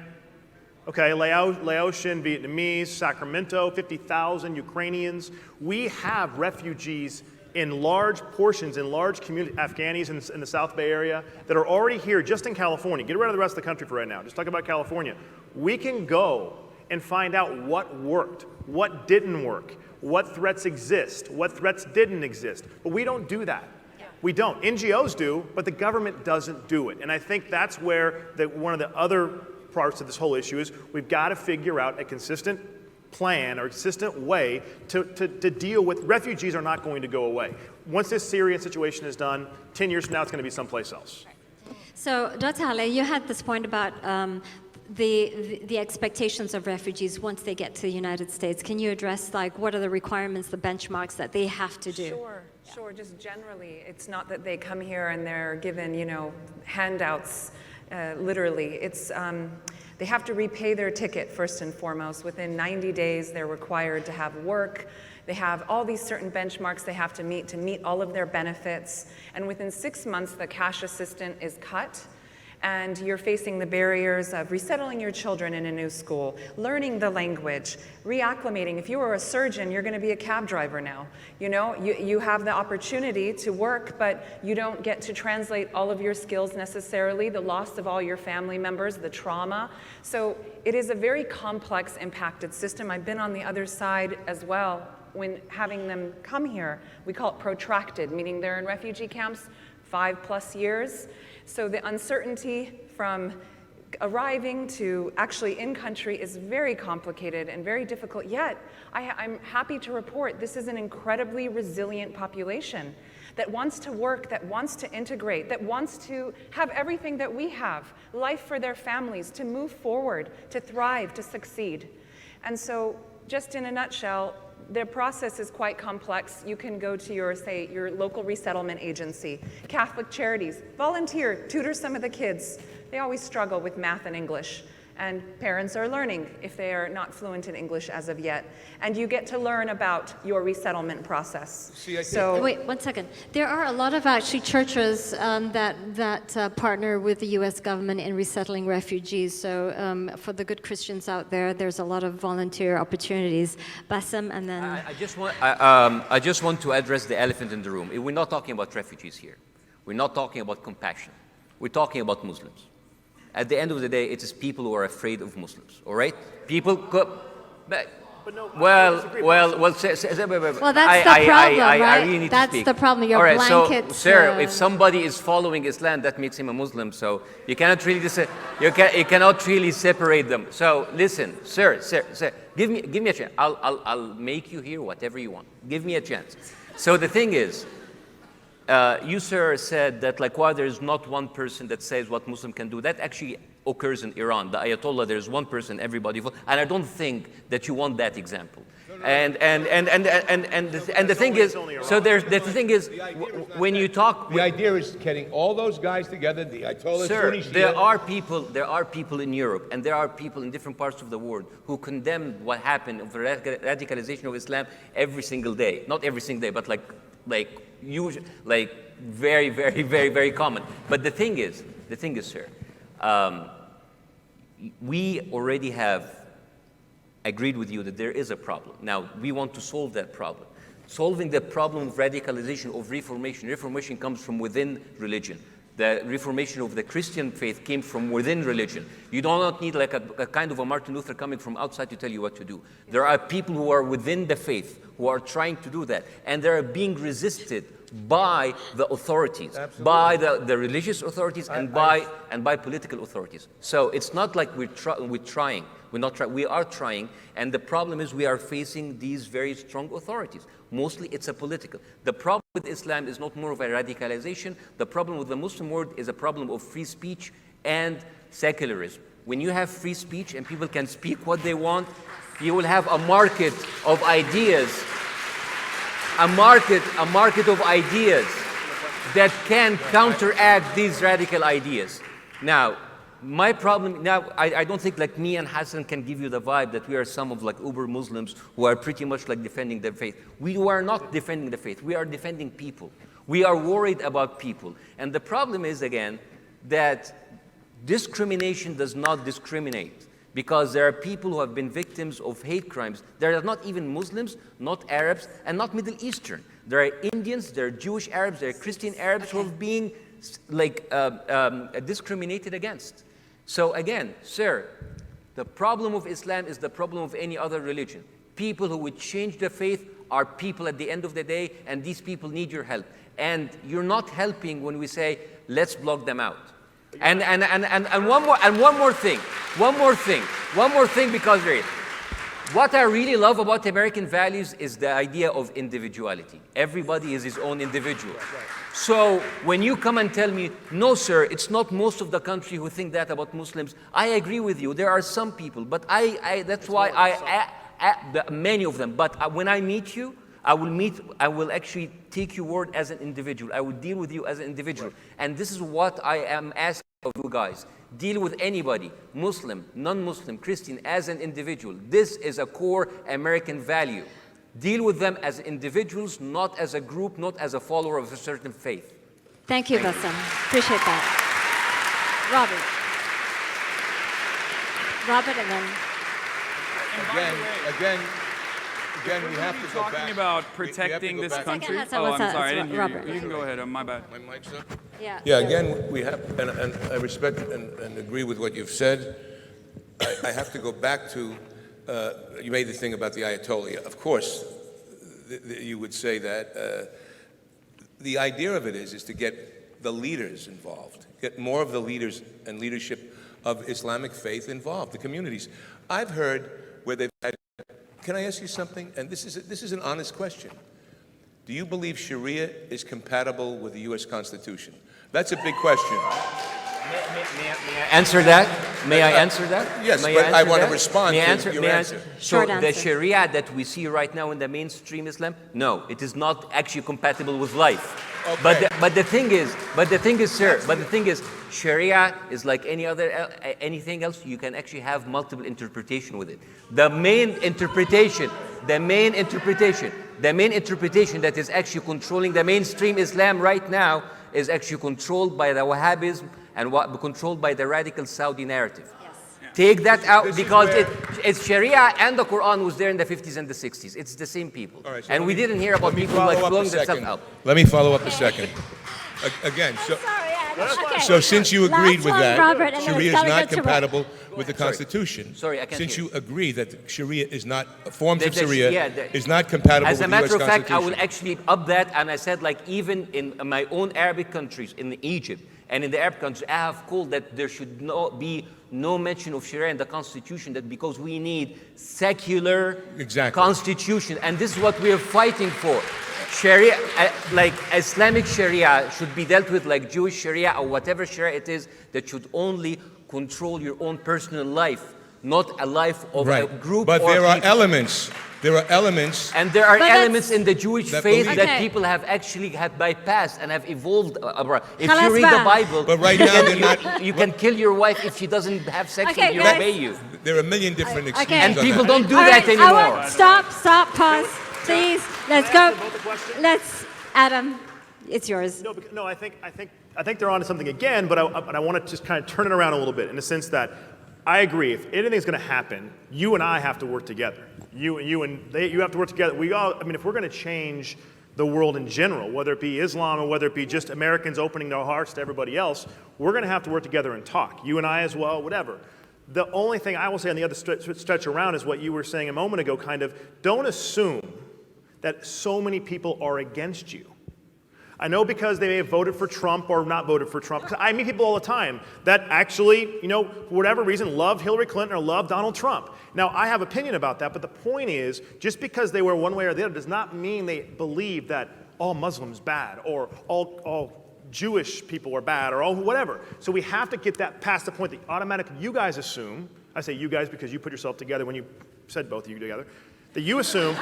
Okay, Laotian, Vietnamese, Sacramento, 50,000 Ukrainians. We have refugees in large portions, in large communities, Afghanis in the South Bay area that are already here just in California. Get rid of the rest of the country for right now. Just talk about California. We can go and find out what worked, what didn't work, what threats exist, what threats didn't exist. But we don't do that. We don't. NGOs do, but the government doesn't do it. And I think that's where one of the other parts of this whole issue is we've got to figure out a consistent plan or consistent way to deal with refugees are not going to go away. Once this Syrian situation is done, 10 years from now it's going to be someplace else. So, Dr. Halleh, you had this point about the expectations of refugees once they get to the United States. Can you address, like, what are the requirements, the benchmarks that they have to do? Sure. Just generally, it's not that they come here and they're given, handouts, literally. It's they have to repay their ticket first and foremost. Within 90 days, they're required to have work. They have all these certain benchmarks they have to meet all of their benefits. And within 6 months, the cash assistance is cut. And you're facing the barriers of resettling your children in a new school, learning the language, reacclimating. If you were a surgeon, you're going to be a cab driver now. You have the opportunity to work, but you don't get to translate all of your skills necessarily, the loss of all your family members, the trauma. So it is a very complex, impacted system. I've been on the other side as well when having them come here. We call it protracted, meaning they're in refugee camps 5+ years. So the uncertainty from arriving to actually in country is very complicated and very difficult, yet I'm happy to report this is an incredibly resilient population that wants to work, that wants to integrate, that wants to have everything that we have, life for their families, to move forward, to thrive, to succeed. And so just in a nutshell, the process is quite complex. You can go to your local resettlement agency, Catholic Charities, volunteer, tutor some of the kids. They always struggle with math and English, and parents are learning if they are not fluent in English as of yet. And you get to learn about your resettlement process. Wait, 1 second. There are a lot of actually churches that partner with the U.S. government in resettling refugees. So for the good Christians out there, there's a lot of volunteer opportunities. Bassem, and then I just want to address the elephant in the room. We're not talking about refugees here. We're not talking about compassion. We're talking about Muslims. At the end of the day, it is people who are afraid of Muslims. All right? People go. Well, that's the problem, right? I really need that's to speak. the problem. Your all right, blanket. So, sir, if somebody is following Islam, that makes him a Muslim. So you cannot really separate them. So listen, sir, give me a chance. I'll make you hear whatever you want. Give me a chance. So the thing is, you, sir, said that while there's not one person that says what Muslim can do, that actually occurs in Iran. The Ayatollah, there's one person, everybody, and I don't think that you want that example. And the thing is, so the thing is, when you talk, the idea is getting all those guys together. The Ayatollah, sir, Sunni, Shia. there are people in Europe, and there are people in different parts of the world who condemn what happened of the radicalization of Islam every single day. Not every single day, but usually, very, very, very, very common. But the thing is, sir, we already have agreed with you that there is a problem. Now, we want to solve that problem. Solving the problem of radicalization, of reformation. Reformation comes from within religion. The reformation of the Christian faith came from within religion. You do not need a kind of a Martin Luther coming from outside to tell you what to do. There are people who are within the faith who are trying to do that, and they are being resisted by the authorities, absolutely, by the religious authorities, and by political authorities. So it's not like we're trying. We are trying, and the problem is we are facing these very strong authorities. Mostly it's a political. The problem with Islam is not more of a radicalization. The problem with the Muslim world is a problem of free speech and secularism. When you have free speech and people can speak what they want, you will have a market of ideas, a market of ideas that can counteract these radical ideas. Now, my problem, I don't think me and Hasan can give you the vibe that we are some of uber Muslims who are pretty much defending the faith. We are not defending the faith. We are defending people. We are worried about people. And the problem is, again, that discrimination does not discriminate, because there are people who have been victims of hate crimes. There are not even Muslims, not Arabs, and not Middle Eastern. There are Indians, there are Jewish Arabs, there are Christian Arabs who have been discriminated against. So again, sir, The problem of Islam is the problem of any other religion. People who would change the faith are people at the end of the day, and these people need your help. And you're not helping when we say, let's block them out. And one more thing, because what I really love about American values is the idea of individuality. Everybody is his own individual. So when you come and tell me, no, sir, it's not most of the country who think that about Muslims, I agree with you. There are some people, but that's why many of them. But when I meet you, I will actually take your word as an individual. I will deal with you as an individual. And this is what I am asking of you guys. Deal with anybody, Muslim, non-Muslim, Christian, as an individual. This is a core American value. Deal with them as individuals, not as a group, not as a follower of a certain faith. Thank you, Bassem. Appreciate that. Robert, and then. Again, we have to go back. Talking about protecting this country. Hasan, Oh, what's I'm that? sorry, I It's didn't hear Robert. you. You can go ahead. My bad. My mic's up? Yeah. Yeah, again, we have, and I respect and agree with what you've said. I have to go back to, you made the thing about the Ayatollah. Of course, you would say that. The idea of it is to get the leaders involved, get more of the leaders and leadership of Islamic faith involved, the communities. I've heard where they've had, can I ask you something? And this is an honest question. Do you believe Sharia is compatible with the U.S. Constitution? That's a big question. May I answer that? May I answer that? Yes, May but I want to that? respond May I to your answer. So Short the answer. Sharia that we see right now in the mainstream Islam, no, it is not actually compatible with life. Okay. But the thing is, sir, Sharia is like anything else. You can actually have multiple interpretation with it. The main interpretation that is actually controlling the mainstream Islam right now is actually controlled by the Wahhabism and controlled by the radical Saudi narrative. Take that out because it's Sharia and the Quran was there in the 50s and the 60s. It's the same people. All right, so and we didn't hear about people like blowing themselves out. Let me follow up a second. Again, so since you agreed with that, Robert, and then Sharia is gotta not get to compatible with the Constitution. Sorry, I can't Since hear you agree that Sharia is not, forms of The- Sharia yeah, is not compatible As with a the U.S. matter of fact, Constitution. I will actually up that, and I said like even in my own Arabic countries, in Egypt and in the Arab countries, I have called that there should be no mention of Sharia in the Constitution, that because we need secular Constitution, and this is what we are fighting for. Sharia, like Islamic Sharia, should be dealt with like Jewish Sharia or whatever Sharia it is, that should only control your own personal life, not a life of a group. But or there are people. elements. There are elements. And there are But elements in the Jewish that faith believe- that people have actually bypassed and have evolved. If Khalas you read the ba. Bible, But right now they're not. you can kill your wife if she doesn't have sex Okay, with you, guys. obey you. There are a million different excuses. Okay. And on people that. don't do All that right, anymore. Stop, pause, please. Let's go. Adam, it's yours. No, I think they're onto something again, but I want to just kind of turn it around a little bit in the sense that I agree. If anything's going to happen, you and I have to work together. You have to work together. If we're going to change the world in general, whether it be Islam or whether it be just Americans opening their hearts to everybody else, we're going to have to work together and talk. You and I as well, whatever. The only thing I will say on the other stretch around is what you were saying a moment ago, kind of, don't assume that so many people are against you. I know because they may have voted for Trump or not voted for Trump. 'Cause I meet people all the time that actually, for whatever reason, love Hillary Clinton or love Donald Trump. Now, I have opinion about that, but the point is, just because they were one way or the other does not mean they believe that all Muslims bad or all Jewish people are bad or all whatever. So we have to get that past the point that automatically you guys assume, I say you guys because you put yourself together when you said both of you together, that you assume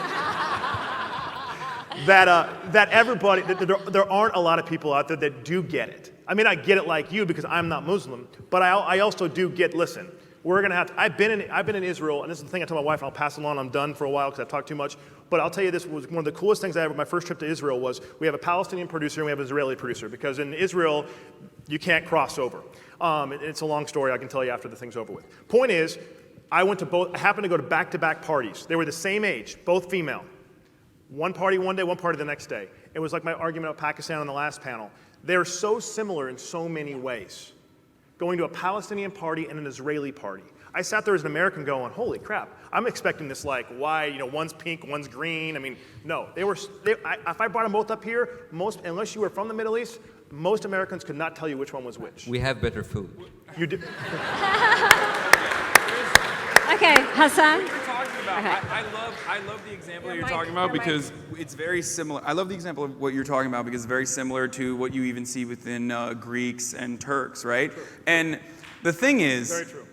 that everybody, that there aren't a lot of people out there that do get it. I mean, I get it like you because I'm not Muslim, but I also do get, listen, we're going to have to, I've been in Israel, and this is the thing I tell my wife, and I'll pass it along, I'm done for a while because I've talked too much, but I'll tell you this was one of the coolest things I ever, my first trip to Israel was, we have a Palestinian producer and we have an Israeli producer, because in Israel, you can't cross over. It's a long story, I can tell you after the thing's over with. Point is, I happened to go to back-to-back parties. They were the same age, both female. One party one day, one party the next day. It was like my argument about Pakistan on the last panel. They're so similar in so many ways. Going to a Palestinian party and an Israeli party. I sat there as an American going, holy crap, I'm expecting this like, why, one's pink, one's green. I mean, no, if I brought them both up here, unless you were from the Middle East, most Americans could not tell you which one was which. We have better food. You do. Okay, Hasan. I love the example you're talking about because it's very similar. I love the example of what you're talking about because it's very similar to what you even see within Greeks and Turks, right? And the thing is, very true.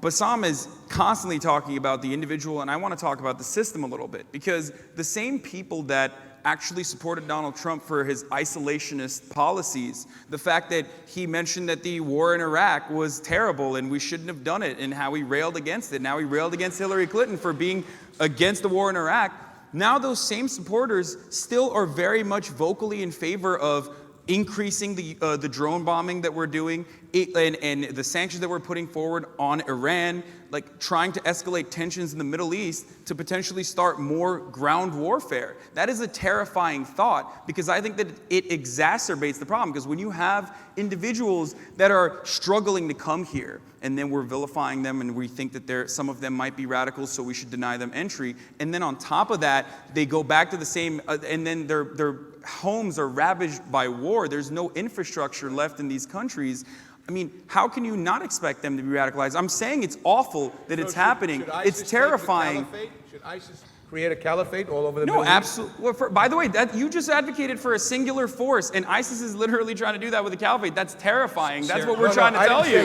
Bassem is constantly talking about the individual, and I want to talk about the system a little bit because the same people that actually supported Donald Trump for his isolationist policies, the fact that he mentioned that the war in Iraq was terrible and we shouldn't have done it, and how he railed against it, now he railed against Hillary Clinton for being against the war in Iraq. Now those same supporters still are very much vocally in favor of increasing the drone bombing that we're doing and the sanctions that we're putting forward on Iran, like trying to escalate tensions in the Middle East to potentially start more ground warfare. That is a terrifying thought because I think that it exacerbates the problem, because when you have individuals that are struggling to come here and then we're vilifying them and we think that some of them might be radicals, so we should deny them entry, and then on top of that they go back to the same and then their homes are ravaged by war. There's no infrastructure left in these countries. I mean, how can you not expect them to be radicalized? I'm saying it's awful that it's happening. It's terrifying. Should ISIS create a caliphate all over the Middle East? No, absolutely. Well, by the way, you just advocated for a singular force, and ISIS is literally trying to do that with a caliphate. That's terrifying. That's what we're trying to tell you.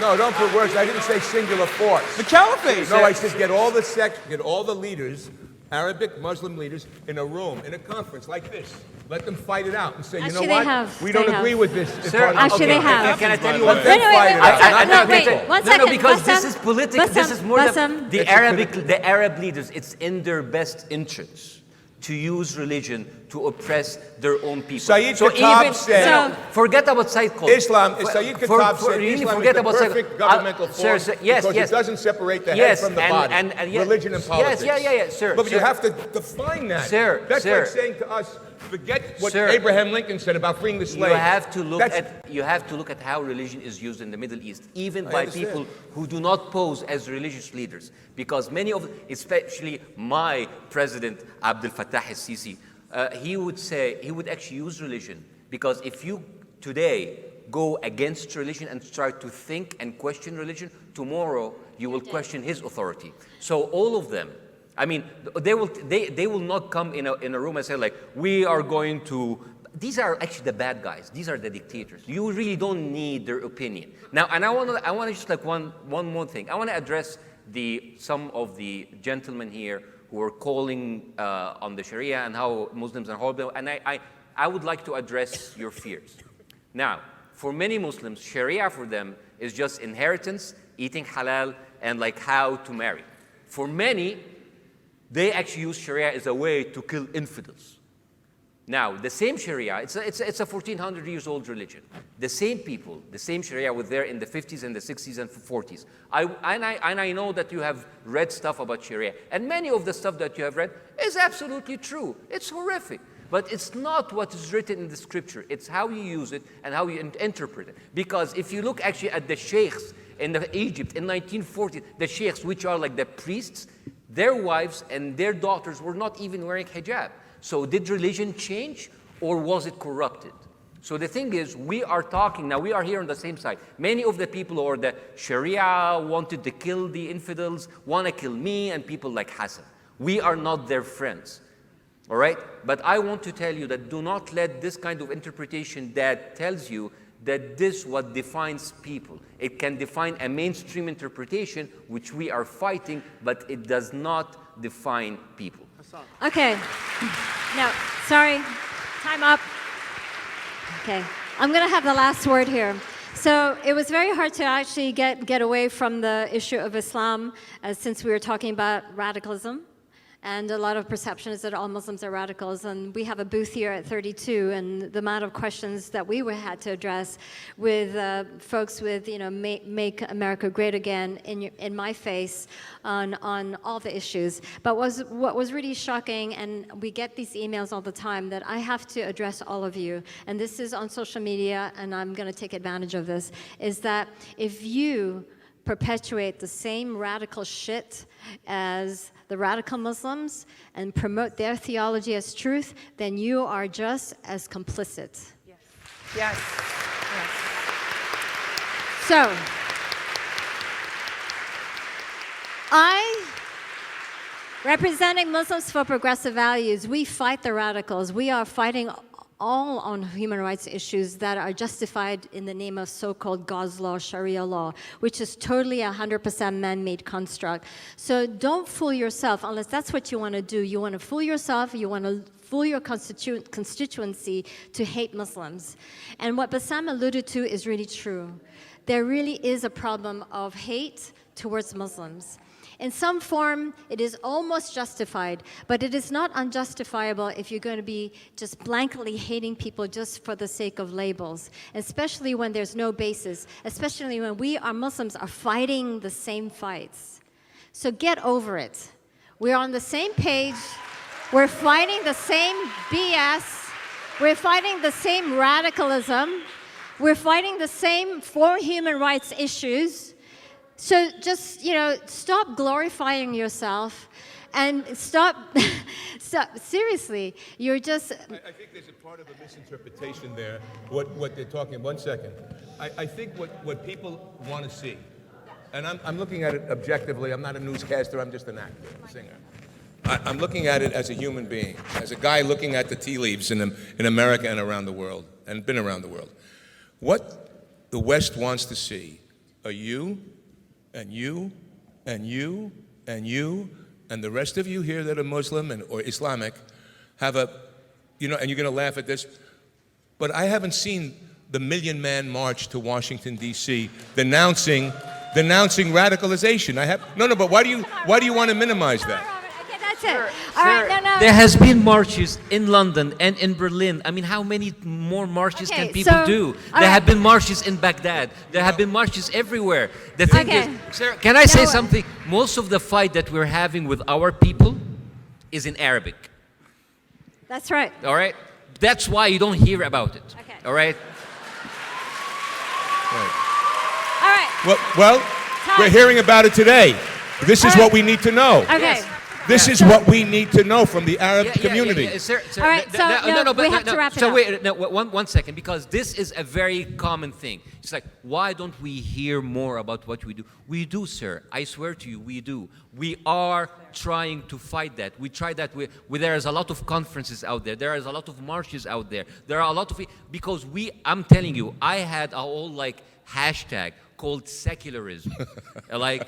No, don't put words. I didn't say singular force. The caliphate. No, I said get all the leaders, Arabic, Muslim leaders, in a room, in a conference like this. Let them fight it out and say, Actually, you know what? We don't agree with this. Sir, actually, they have. Can I tell you Let one them fight it out. Wait, one second. No, because Bassem, this is political. This is more Bassem. the Arab leaders. It's in their best interest to use religion to oppress their own people. Sayyid Qutb said, forget about Sayyid Qutb. Sayyid Qutb said Islam is the perfect governmental force because it doesn't separate the head from the body, religion and politics. Yes, sir. But you have to define that. Sir, that's like saying to us, forget what Sir, Abraham Lincoln said about freeing the slaves. You have to look at how religion is used in the Middle East, even by people who do not pose as religious leaders. Because many of, especially my president, Abdel Fattah al-Sisi, he would actually use religion. Because if you today go against religion and start to think and question religion, tomorrow you will question his authority. So all of them, I mean, they will not come in a room and say like, we are going to. These are actually the bad guys. These are the dictators. You really don't need their opinion. Now, and I want to just like one more thing. I want to address some of the gentlemen here who are calling on the Sharia and how Muslims are horrible. And I would like to address your fears. Now, for many Muslims, Sharia for them is just inheritance, eating halal, and like how to marry. For many, they actually use Sharia as a way to kill infidels. Now, the same Sharia, it's a 1,400 years old religion. The same people, the same Sharia were there in the 50s and the 60s and 40s. I know that you have read stuff about Sharia, and many of the stuff that you have read is absolutely true. It's horrific, but it's not what is written in the scripture. It's how you use it and how you interpret it. Because if you look actually at the sheikhs in Egypt in 1940, the sheikhs, which are like the priests, their wives and their daughters were not even wearing hijab. So did religion change or was it corrupted? So the thing is, we are talking, now we are here on the same side. Many of the people who are the Sharia wanted to kill the infidels, want to kill me and people like Hasan. We are not their friends, all right? But I want to tell you that do not let this kind of interpretation that tells you that this what defines people. It can define a mainstream interpretation, which we are fighting, but it does not define people. Okay. No, sorry. Time up. Okay. I'm going to have the last word here. So it was very hard to actually get away from the issue of Islam since we were talking about radicalism. And a lot of perception is that all Muslims are radicals. And we have a booth here at 32, and the amount of questions that we had to address with folks with, make America great again in my face on all the issues. But what was really shocking, and we get these emails all the time, that I have to address all of you, and this is on social media, and I'm going to take advantage of this, is that if you perpetuate the same radical shit as the radical Muslims and promote their theology as truth, then you are just as complicit. Yes. Yes. Yes. So, representing Muslims for Progressive Values, we fight the radicals. We are fighting all on human rights issues that are justified in the name of so-called God's law, Sharia law, which is totally 100% man-made construct. So don't fool yourself unless that's what you want to do. You want to fool yourself, you want to fool your constituency to hate Muslims. And what Bassem alluded to is really true. There really is a problem of hate towards Muslims. In some form, it is almost justified, but it is not unjustifiable if you're going to be just blankly hating people just for the sake of labels, especially when there's no basis, especially when we, our Muslims, are fighting the same fights. So get over it. We're on the same page. We're fighting the same BS. We're fighting the same radicalism. We're fighting the same for human rights issues. So just, stop glorifying yourself and stop, seriously, you're just... I think there's a part of a misinterpretation there, what they're talking, 1 second. I think what people want to see, and I'm looking at it objectively, I'm not a newscaster, I'm just an actor, a singer. I'm looking at it as a human being, as a guy looking at the tea leaves in America and around the world, and been around the world. What the West wants to see are you, and you, and you, and you, and the rest of you here that are Muslim or Islamic have and you're going to laugh at this, but I haven't seen the million-man march to Washington, D.C. denouncing radicalization. But why do you want to minimize that? Sir, all right, no. There has been marches in London and in Berlin. I mean, how many more marches can people do? There have been marches in Baghdad. There have been marches everywhere. The thing is, sir, can I say something? Most of the fight that we're having with our people is in Arabic. That's right. All right? That's why you don't hear about it. Okay. All right? All right. Well, we're hearing about it today. This is what we need to know. Okay. Yes. This is what we need to know from the Arab community. Sir, all right, we have to wrap it up. So wait, one second, because this is a very common thing. It's like, why don't we hear more about what we do? We do, sir. I swear to you, we do. We are trying to fight that. We try that. There is a lot of conferences out there. There is a lot of marches out there. There are a lot of, because I'm telling you, I had a whole hashtag called secularism. Like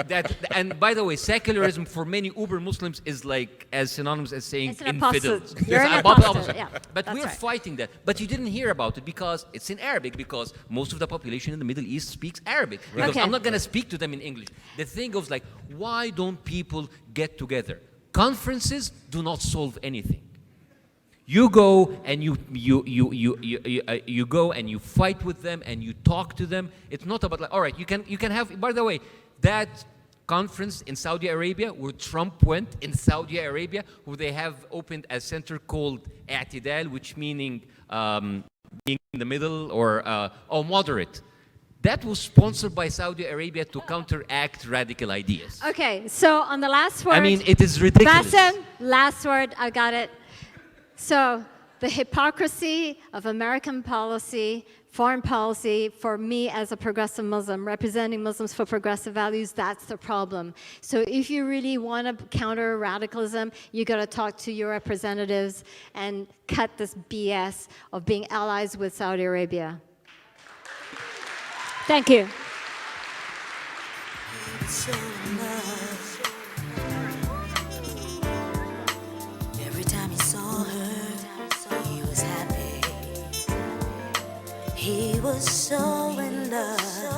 that, and by the way, secularism for many uber Muslims is as synonymous as saying infidels. You're an apostate. Yeah, but we're fighting that. But you didn't hear about it because it's in Arabic, because most of the population in the Middle East speaks Arabic. Because I'm not going to speak to them in English. The thing goes why don't people get together? Conferences do not solve anything. You go and you go and you fight with them and you talk to them. It's not about all right. You can have. By the way, that conference in Saudi Arabia where Trump went in Saudi Arabia, where they have opened a center called I'tidal, which meaning being in the middle or moderate. That was sponsored by Saudi Arabia to counteract radical ideas. Okay, so on the last word. I mean, it is ridiculous. Bassem, last word. I got it. So the hypocrisy of American policy, foreign policy, for me as a progressive Muslim, representing Muslims for progressive values, that's the problem. So if you really want to counter radicalism, you got to talk to your representatives and cut this BS of being allies with Saudi Arabia. Thank you. Every time he saw her, he was happy. He was so in love.